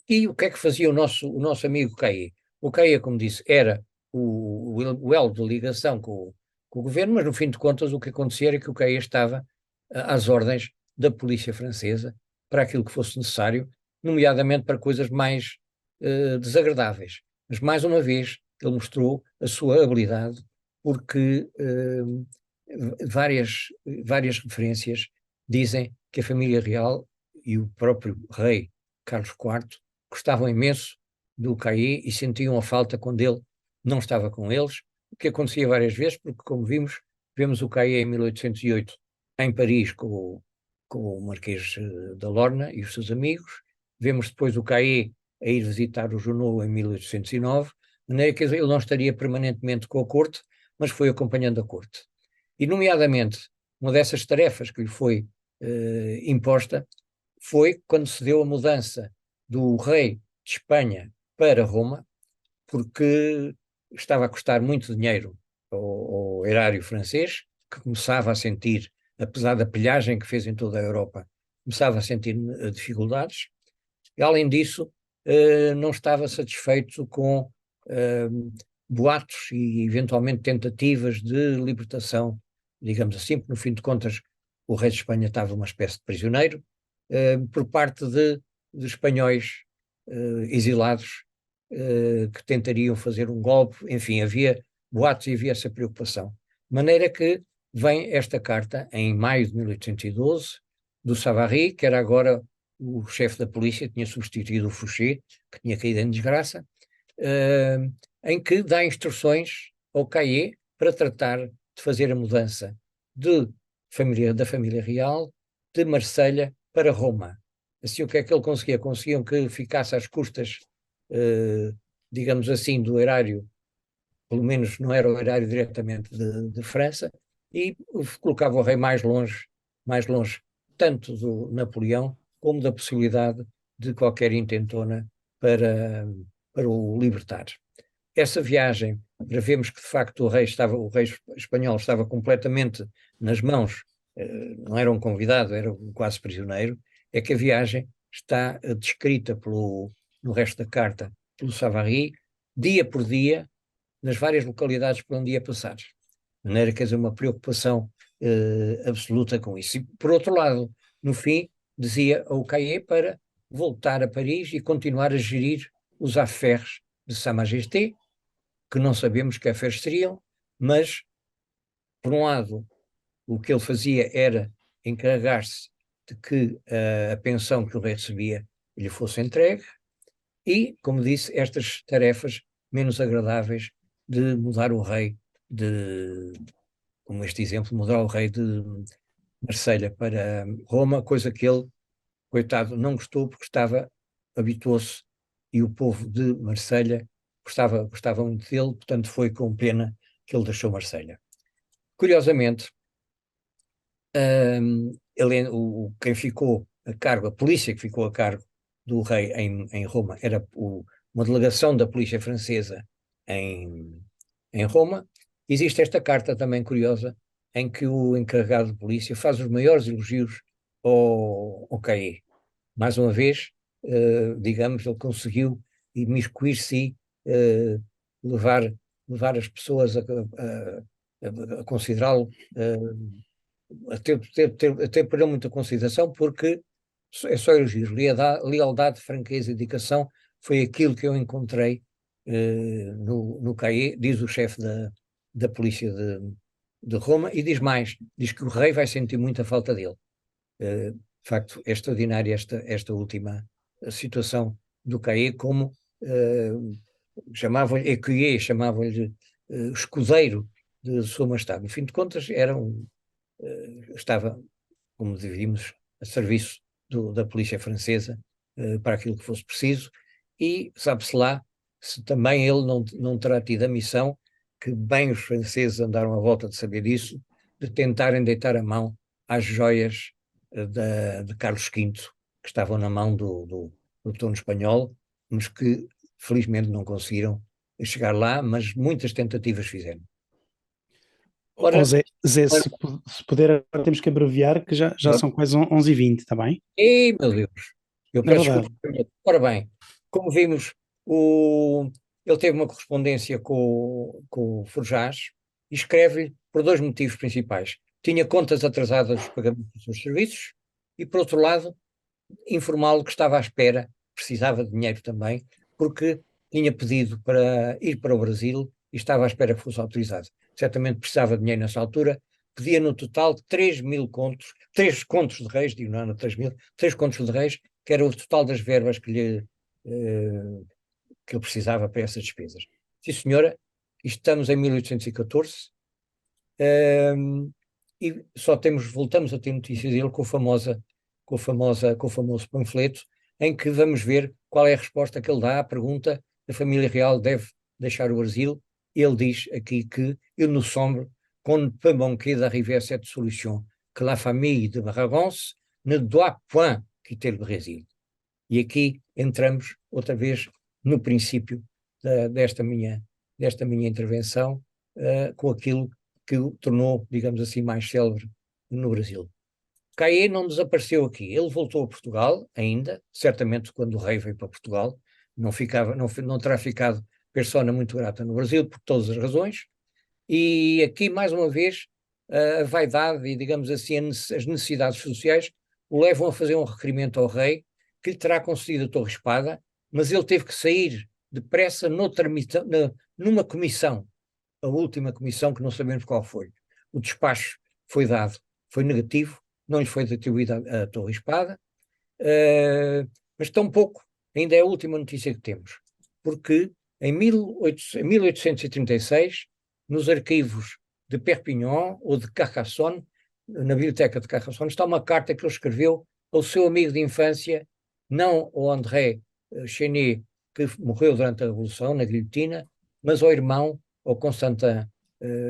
E o que é que fazia o nosso amigo Caí? O Caí, como disse, era o elo de ligação com o governo, mas no fim de contas o que acontecia era que o Caí estava às ordens da polícia francesa para aquilo que fosse necessário, nomeadamente para coisas mais desagradáveis. Mas mais uma vez ele mostrou a sua habilidade, porque várias referências dizem que a família real e o próprio rei Carlos IV gostavam imenso do Caí e sentiam a falta quando ele não estava com eles, o que acontecia várias vezes, porque, como vemos o Caí em 1808 em Paris com o Marquês da Lorna e os seus amigos, vemos depois o Caí a ir visitar o Junot em 1809, de maneira que ele não estaria permanentemente com a corte, mas foi acompanhando a corte. E, nomeadamente, uma dessas tarefas que lhe foi imposta foi quando se deu a mudança do rei de Espanha para Roma, porque estava a custar muito dinheiro ao erário francês, que começava a sentir, apesar da pilhagem que fez em toda a Europa, começava a sentir dificuldades. E, além disso, não estava satisfeito com boatos e, eventualmente, tentativas de libertação, digamos assim, porque, no fim de contas, o rei de Espanha estava uma espécie de prisioneiro, por parte de espanhóis exilados que tentariam fazer um golpe. Enfim, havia boatos e havia essa preocupação. De maneira que vem esta carta em maio de 1812 do Savary, que era agora o chefe da polícia, tinha substituído o Fouché, que tinha caído em desgraça, em que dá instruções ao Caillé para tratar de fazer a mudança da família real de Marselha para Roma. Assim, o que é que ele conseguia? Conseguiam que ficasse às custas, digamos assim, do erário, pelo menos não era o erário diretamente de França, e colocava o rei mais longe, tanto do Napoleão como da possibilidade de qualquer intentona para o libertar. Essa viagem, para vermos que de facto o rei espanhol estava completamente nas mãos, não era um convidado, era um quase prisioneiro, é que a viagem está descrita no resto da carta pelo Savary, dia por dia, nas várias localidades por onde ia passar. De maneira que é uma preocupação absoluta com isso. E, por outro lado, no fim, dizia ao Caillé para voltar a Paris e continuar a gerir os affaires de Sa Majesté, que não sabemos que affaires seriam, mas, por um lado, o que ele fazia era encarregar-se de que a pensão que o rei recebia lhe fosse entregue, E, como disse, estas tarefas menos agradáveis de mudar o rei, como este exemplo, mudar o rei de Marselha para Roma, coisa que ele, coitado, não gostou porque habituou-se, e o povo de Marselha gostava muito dele, portanto foi com pena que ele deixou Marselha. Curiosamente, quem ficou a cargo, a polícia que ficou a cargo do rei em Roma, era uma delegação da polícia francesa em Roma. Existe esta carta também curiosa, em que o encarregado de polícia faz os maiores elogios ao Caê. Mais uma vez, digamos, ele conseguiu imiscuir-se e levar, levar as pessoas a considerá-lo, a ter por ele muita consideração, porque é só elogios. Lealdade, franqueza e dedicação foi aquilo que eu encontrei no CAE, diz o chefe da polícia de Roma, e diz mais, diz que o rei vai sentir muita falta dele. De facto, é extraordinária esta última situação do CAE, como chamavam-lhe écuyer, chamavam-lhe escudeiro de Sua Majestade. No fim de contas, estava, como diríamos, a serviço da polícia francesa para aquilo que fosse preciso, e sabe-se lá se também ele não terá tido a missão, que bem os franceses andaram à volta de saber disso, de tentarem deitar a mão às joias de Carlos V, que estavam na mão do trono espanhol, mas que felizmente não conseguiram chegar lá, mas muitas tentativas fizeram. Ó Ora, Zé, ora, se puder, agora temos que abreviar, que já são quase 11h20, está bem? ei, meu Deus, eu Na peço verdade. desculpa. Ora bem, como vimos, ele teve uma correspondência com o Forjás e escreve-lhe por dois motivos principais. Tinha contas atrasadas dos pagamentos dos seus serviços e, por outro lado, informá-lo que estava à espera, precisava de dinheiro também, porque tinha pedido para ir para o Brasil e estava à espera que fosse autorizado. Certamente precisava de dinheiro nessa altura, pedia no total 3.000 contos, 3 contos de reis, digo, não era 3.000, 3 contos de reis, que era o total das verbas que ele precisava para essas despesas. Sim, senhora, estamos em 1814, e voltamos a ter notícias dele com o famoso panfleto, em que vamos ver qual é a resposta que ele dá à pergunta: a família real deve deixar o Brasil. Ele diz aqui que il nous semble qu'on ne peut manquer d'arriver à cette solution, que la famille de Barragons ne doit point quitter le Brésil. E aqui entramos outra vez no princípio desta minha intervenção, com aquilo que o tornou, digamos assim, mais célebre no Brasil. Caê não desapareceu aqui, ele voltou a Portugal ainda, certamente quando o rei veio para Portugal, não terá ficado persona muito grata no Brasil por todas as razões, e aqui mais uma vez a vaidade e, digamos assim, as necessidades sociais o levam a fazer um requerimento ao rei, que lhe terá concedido a Torre Espada, mas ele teve que sair depressa numa comissão, a última comissão, que não sabemos qual foi. O despacho foi dado, foi negativo, não lhe foi atribuída a Torre Espada, mas tão pouco, ainda é a última notícia que temos, porque em 1836, nos arquivos de Perpignan ou de Carcassonne, na biblioteca de Carcassonne, está uma carta que ele escreveu ao seu amigo de infância, não ao André Chénier, que morreu durante a Revolução, na guilhotina, mas ao irmão, ao Constantin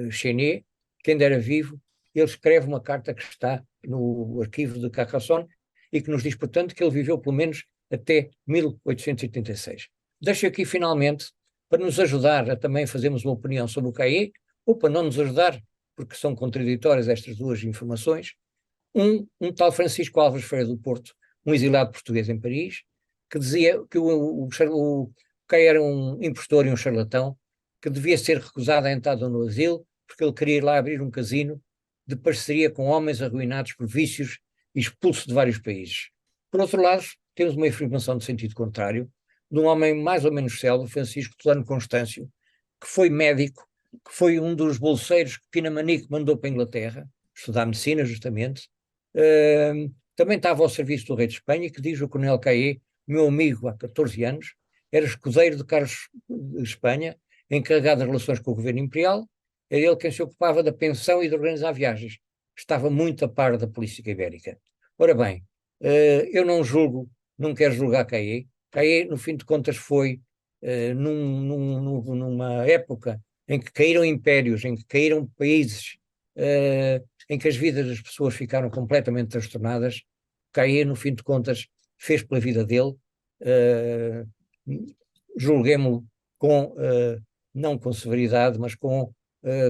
Chénier, que ainda era vivo. Ele escreve uma carta que está no arquivo de Carcassonne e que nos diz, portanto, que ele viveu pelo menos até 1886. Deixo aqui, finalmente, para nos ajudar a também fazermos uma opinião sobre o CAE, ou para não nos ajudar, porque são contraditórias estas duas informações, um tal Francisco Álvares Freire do Porto, um exilado português em Paris, que dizia que o CAE era um impostor e um charlatão, que devia ser recusado a entrada no asilo, porque ele queria ir lá abrir um casino de parceria com homens arruinados por vícios e expulsos de vários países. Por outro lado, temos uma informação de sentido contrário, de um homem mais ou menos célebre, Francisco Solano Constâncio, que foi médico, que foi um dos bolseiros que Pinamanique mandou para a Inglaterra, estudar medicina justamente, também estava ao serviço do rei de Espanha, que diz o coronel Caê, meu amigo há 14 anos, era escudeiro de Carlos de Espanha, encarregado das relações com o governo imperial, era ele quem se ocupava da pensão e de organizar viagens. Estava muito a par da política ibérica. Ora bem, eu não julgo, não quero julgar Caê. Caê, no fim de contas, foi numa época em que caíram impérios, em que caíram países, em que as vidas das pessoas ficaram completamente transtornadas. Caê, no fim de contas, fez pela vida dele, julguemo-lo com, não com severidade, mas com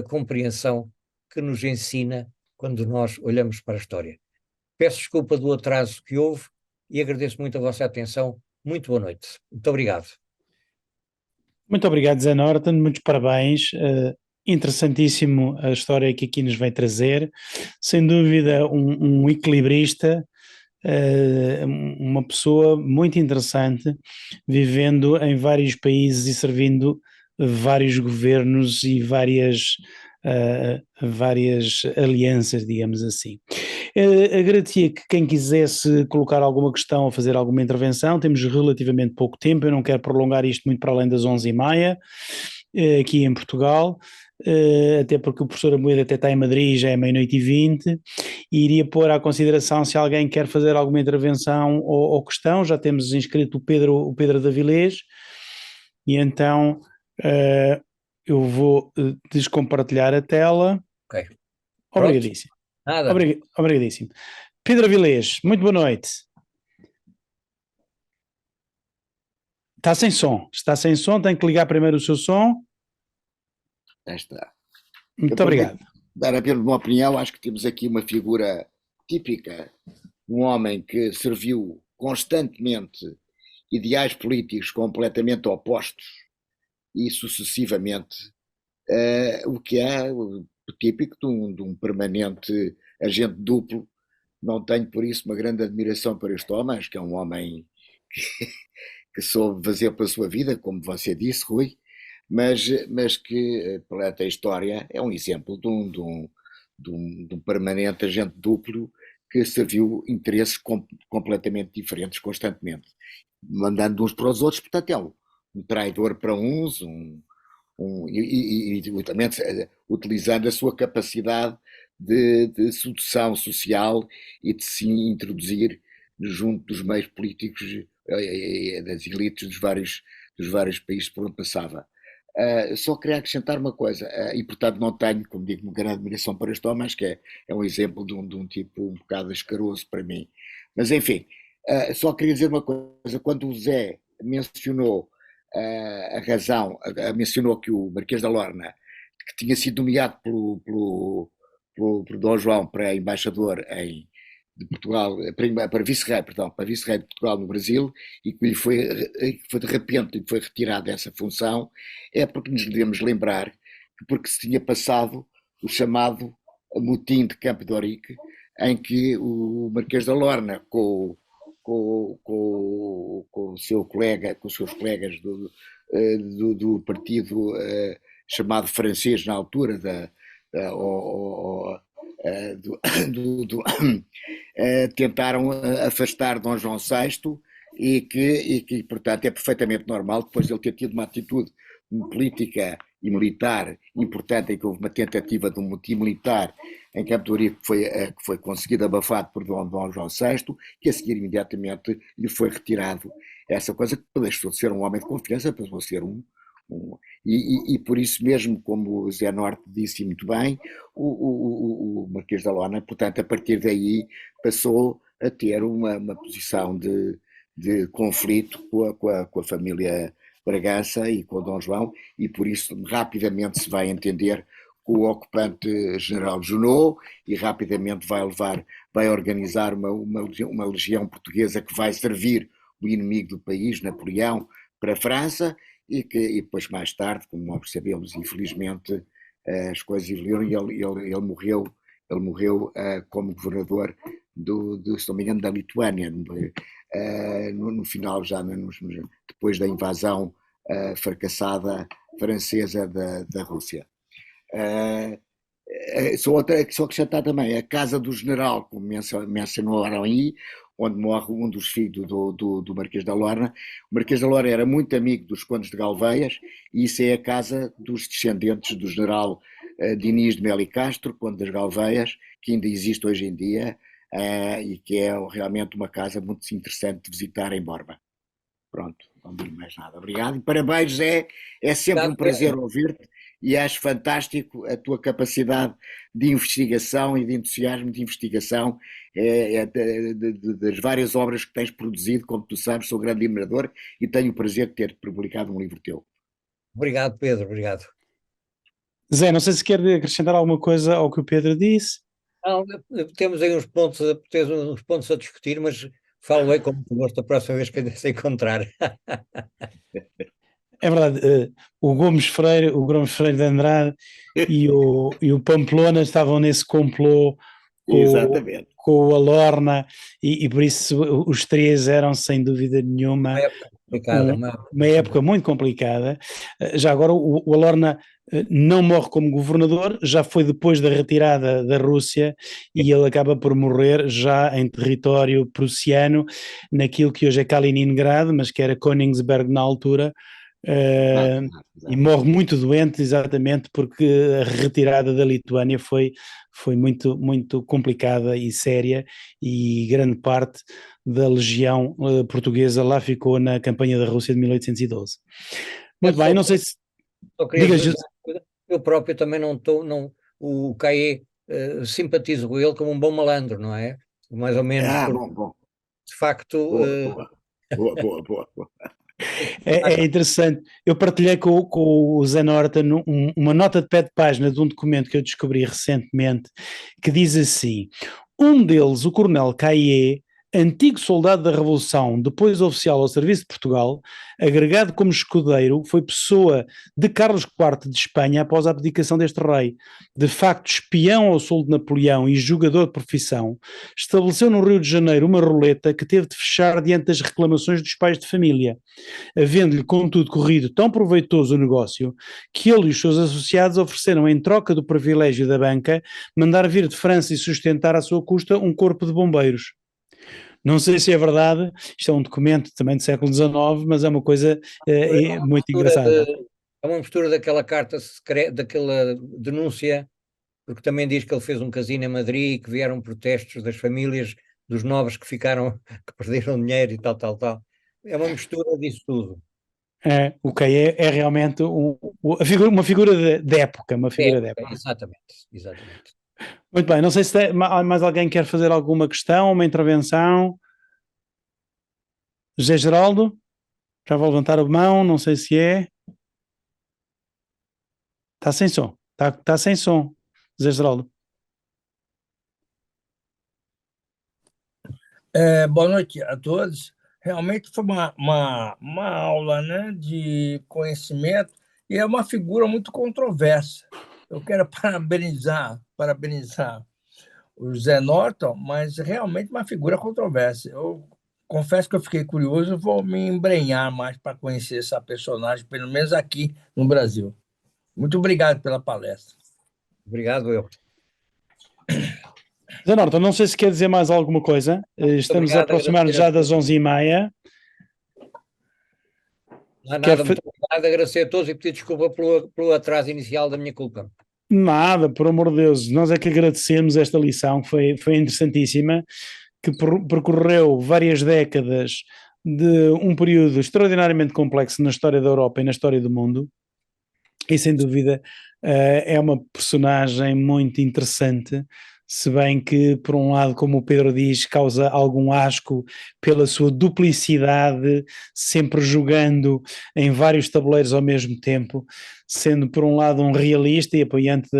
compreensão que nos ensina quando nós olhamos para a história. Peço desculpa do atraso que houve e agradeço muito a vossa atenção. Muito boa noite. Muito obrigado. Muito obrigado, Zé Norton, muitos parabéns. Interessantíssimo a história que aqui nos vai trazer. Sem dúvida, um equilibrista, uma pessoa muito interessante, vivendo em vários países e servindo vários governos e várias alianças, digamos assim. Agradecia que quem quisesse colocar alguma questão ou fazer alguma intervenção, temos relativamente pouco tempo, eu não quero prolongar isto muito para além das 11h30, aqui em Portugal, até porque o professor Amoedo até está em Madrid, já é 00:20, e iria pôr à consideração se alguém quer fazer alguma intervenção ou questão. Já temos inscrito o Pedro Davilés, e então eu vou descompartilhar a tela. Ok. Obrigadíssimo. Nada. Obrigadíssimo. Pedro Avilés, muito boa noite. Está sem som, tem que ligar primeiro o seu som. Já está. Muito obrigado. Dar apenas uma opinião, acho que temos aqui uma figura típica, um homem que serviu constantemente ideais políticos completamente opostos e sucessivamente, o que é o típico de um permanente agente duplo. Não tenho por isso uma grande admiração para este homem, acho que é um homem que soube fazer pela sua vida, como você disse, Rui, mas que, perante a história, é um exemplo de um permanente agente duplo que serviu interesses completamente diferentes constantemente, mandando uns para os outros. Portanto, é um traidor para uns, e também utilizando a sua capacidade de sedução social e de se introduzir junto dos meios políticos, das elites dos vários países por onde passava. Só queria acrescentar uma coisa, e portanto não tenho, como digo, uma grande admiração para este homem, acho que é um exemplo de um tipo um bocado escaroso para mim. Mas enfim, só queria dizer uma coisa: quando o Zé mencionou a razão, mencionou que o Marquês da Lorna, que tinha sido nomeado por Dom João para embaixador de Portugal, para vice-rei, perdão, para vice-rei de Portugal no Brasil, e que lhe foi de repente lhe foi retirada essa função, é porque nos devemos lembrar que porque se tinha passado o chamado motim de Campo de Ourique, em que o Marquês da Lorna, com o seu colega, com os seus colegas do partido chamado francês na altura, tentaram afastar Dom João VI, e que, portanto, é perfeitamente normal, depois de ele ter tido uma atitude política e militar importante, em que houve uma tentativa de um motim militar em Campo de Ourique, que foi conseguido abafado por Dom João VI, que a seguir imediatamente lhe foi retirado essa coisa, que deixou de ser um homem de confiança, passou a ser e por isso mesmo, como o Zé Norte disse muito bem, o Marquês da Lorna, portanto, a partir daí passou a ter uma posição de conflito com a família Bragança e com o Dom João, e por isso rapidamente se vai entender com o ocupante general Junot, e rapidamente vai organizar uma legião portuguesa que vai servir o inimigo do país, Napoleão, para a França, e depois mais tarde, como nós percebemos, infelizmente as coisas evoluíram, e ele morreu como governador se não me engano, da Lituânia, no final, já depois da invasão fracassada francesa da Rússia. Só acrescentar também a casa do general, como mencionaram aí, onde morre um dos filhos do Marquês da Lorna. O Marquês da Lorna era muito amigo dos Condes de Galveias, e isso é a casa dos descendentes do general Diniz de Melo Castro, Conde das Galveias, que ainda existe hoje em dia, e que é realmente uma casa muito interessante de visitar em Borba. Pronto, não digo mais nada. Obrigado e parabéns, Zé. É sempre um prazer ouvir-te e acho fantástico a tua capacidade de investigação e de entusiasmo de investigação das várias obras que tens produzido. Como tu sabes, sou grande admirador e tenho o prazer de ter publicado um livro teu. Obrigado, Pedro, obrigado. Zé, não sei se quer acrescentar alguma coisa ao que o Pedro disse. Não, temos aí uns pontos a discutir, mas falo com muito gosto a próxima vez que a se encontrar. É verdade, o Gomes Freire de Andrade e o Pamplona estavam nesse complô Exatamente. com o Alorna, e por isso os três eram, sem dúvida nenhuma, uma época muito complicada. Já agora o Alorna não morre como governador, já foi depois da retirada da Rússia, e ele acaba por morrer já em território prussiano, naquilo que hoje é Kaliningrado, mas que era Königsberg na altura. E morre muito doente, exatamente porque a retirada da Lituânia foi muito, muito complicada e séria, e grande parte da legião portuguesa lá ficou na campanha da Rússia de 1812. Muito bem, não sei se... Eu próprio também o Caê, simpatizo com ele como um bom malandro, não é? Mais ou menos. Bom. De facto... Boa. É interessante. Eu partilhei com o Zé Norton uma nota de pé de página de um documento que eu descobri recentemente, que diz assim: um deles, o Coronel Caillé, antigo soldado da Revolução, depois oficial ao serviço de Portugal, agregado como escudeiro, foi pessoa de Carlos IV de Espanha após a abdicação deste rei. De facto, espião ao sul de Napoleão e jogador de profissão, estabeleceu no Rio de Janeiro uma roleta que teve de fechar diante das reclamações dos pais de família, havendo-lhe, contudo, corrido tão proveitoso o negócio que ele e os seus associados ofereceram, em troca do privilégio da banca, mandar vir de França e sustentar à sua custa um corpo de bombeiros. Não sei se é verdade, isto é um documento também do século XIX, mas é uma coisa muito engraçada. É uma mistura daquela carta secreta, daquela denúncia, porque também diz que ele fez um casino em Madrid e que vieram protestos das famílias dos nobres que perderam dinheiro e tal. É uma mistura disso tudo. O que é realmente uma figura de época, uma figura de época. Exatamente. Muito bem, não sei se mais alguém quer fazer alguma questão, uma intervenção. José Geraldo, já vou levantar a mão, não sei se é. Está sem som, está sem som, José Geraldo. Boa noite a todos. Realmente foi uma aula, né, de conhecimento, e é uma figura muito controversa. Eu quero parabenizar o Zé Norton, mas realmente uma figura controversa. Eu confesso que eu fiquei curioso, vou me embrenhar mais para conhecer essa personagem, pelo menos aqui no Brasil. Muito obrigado pela palestra. Obrigado, eu. Zé Norton, não sei se quer dizer mais alguma coisa. Estamos a aproximar-nos já das 11h30. Não há nada, muito obrigado, agradecer a todos e pedir desculpa pelo atraso inicial da minha culpa. Nada, por amor de Deus, nós é que agradecemos esta lição, foi interessantíssima, que percorreu várias décadas de um período extraordinariamente complexo na história da Europa e na história do mundo, e sem dúvida é uma personagem muito interessante, se bem que, por um lado, como o Pedro diz, causa algum asco pela sua duplicidade, sempre jogando em vários tabuleiros ao mesmo tempo, sendo por um lado um realista e apoiante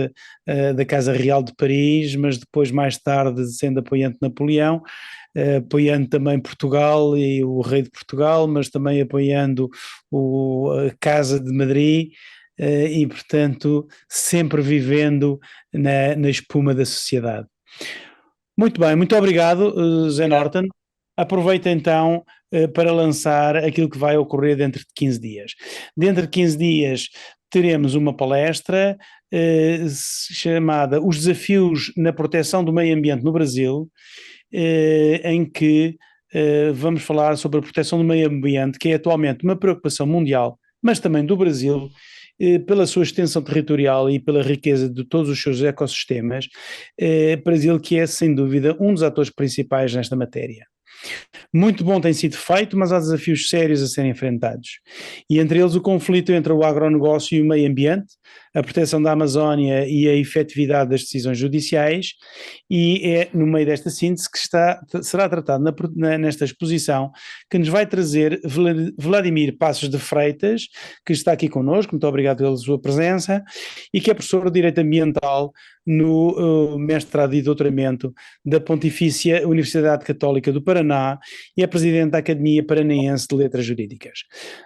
da Casa Real de Paris, mas depois mais tarde sendo apoiante de Napoleão, apoiando também Portugal e o rei de Portugal, mas também apoiando a Casa de Madrid, e portanto sempre vivendo na espuma da sociedade. Muito bem, muito obrigado, Zé Norton. Aproveita então para lançar aquilo que vai ocorrer dentro de 15 dias. Dentro de 15 dias teremos uma palestra chamada Os Desafios na Proteção do Meio Ambiente no Brasil, em que vamos falar sobre a proteção do meio ambiente, que é atualmente uma preocupação mundial, mas também do Brasil, pela sua extensão territorial e pela riqueza de todos os seus ecossistemas. Brasil que é, sem dúvida, um dos atores principais nesta matéria. Muito bom tem sido feito, mas há desafios sérios a serem enfrentados. E entre eles o conflito entre o agronegócio e o meio ambiente, a proteção da Amazónia e a efetividade das decisões judiciais, e é no meio desta síntese que será tratado nesta exposição, que nos vai trazer Vladimir Passos de Freitas, que está aqui connosco, muito obrigado pela sua presença, e que é professor de Direito Ambiental no mestrado e doutoramento da Pontifícia Universidade Católica do Paraná e é presidente da Academia Paranaense de Letras Jurídicas.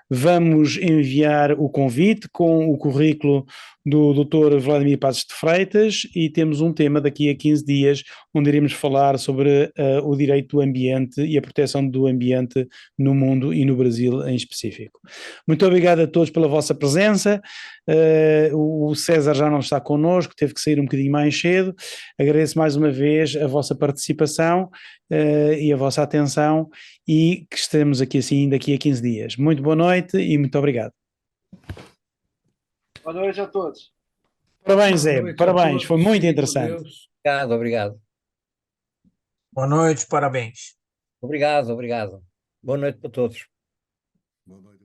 Vamos enviar o convite com o currículo do Dr. Vladimir Passos de Freitas e temos um tema daqui a 15 dias onde iremos falar sobre o direito do ambiente e a proteção do ambiente no mundo e no Brasil em específico. Muito obrigado a todos pela vossa presença. O César já não está connosco, teve que sair um bocadinho mais cedo. Agradeço mais uma vez a vossa participação e a vossa atenção e que estamos aqui assim daqui a 15 dias. Muito boa noite e muito obrigado. Boa noite a todos. Parabéns, Zé, parabéns, foi muito interessante. Obrigado, obrigado. Boa noite, parabéns. Obrigado, obrigado. Boa noite para todos. Boa noite.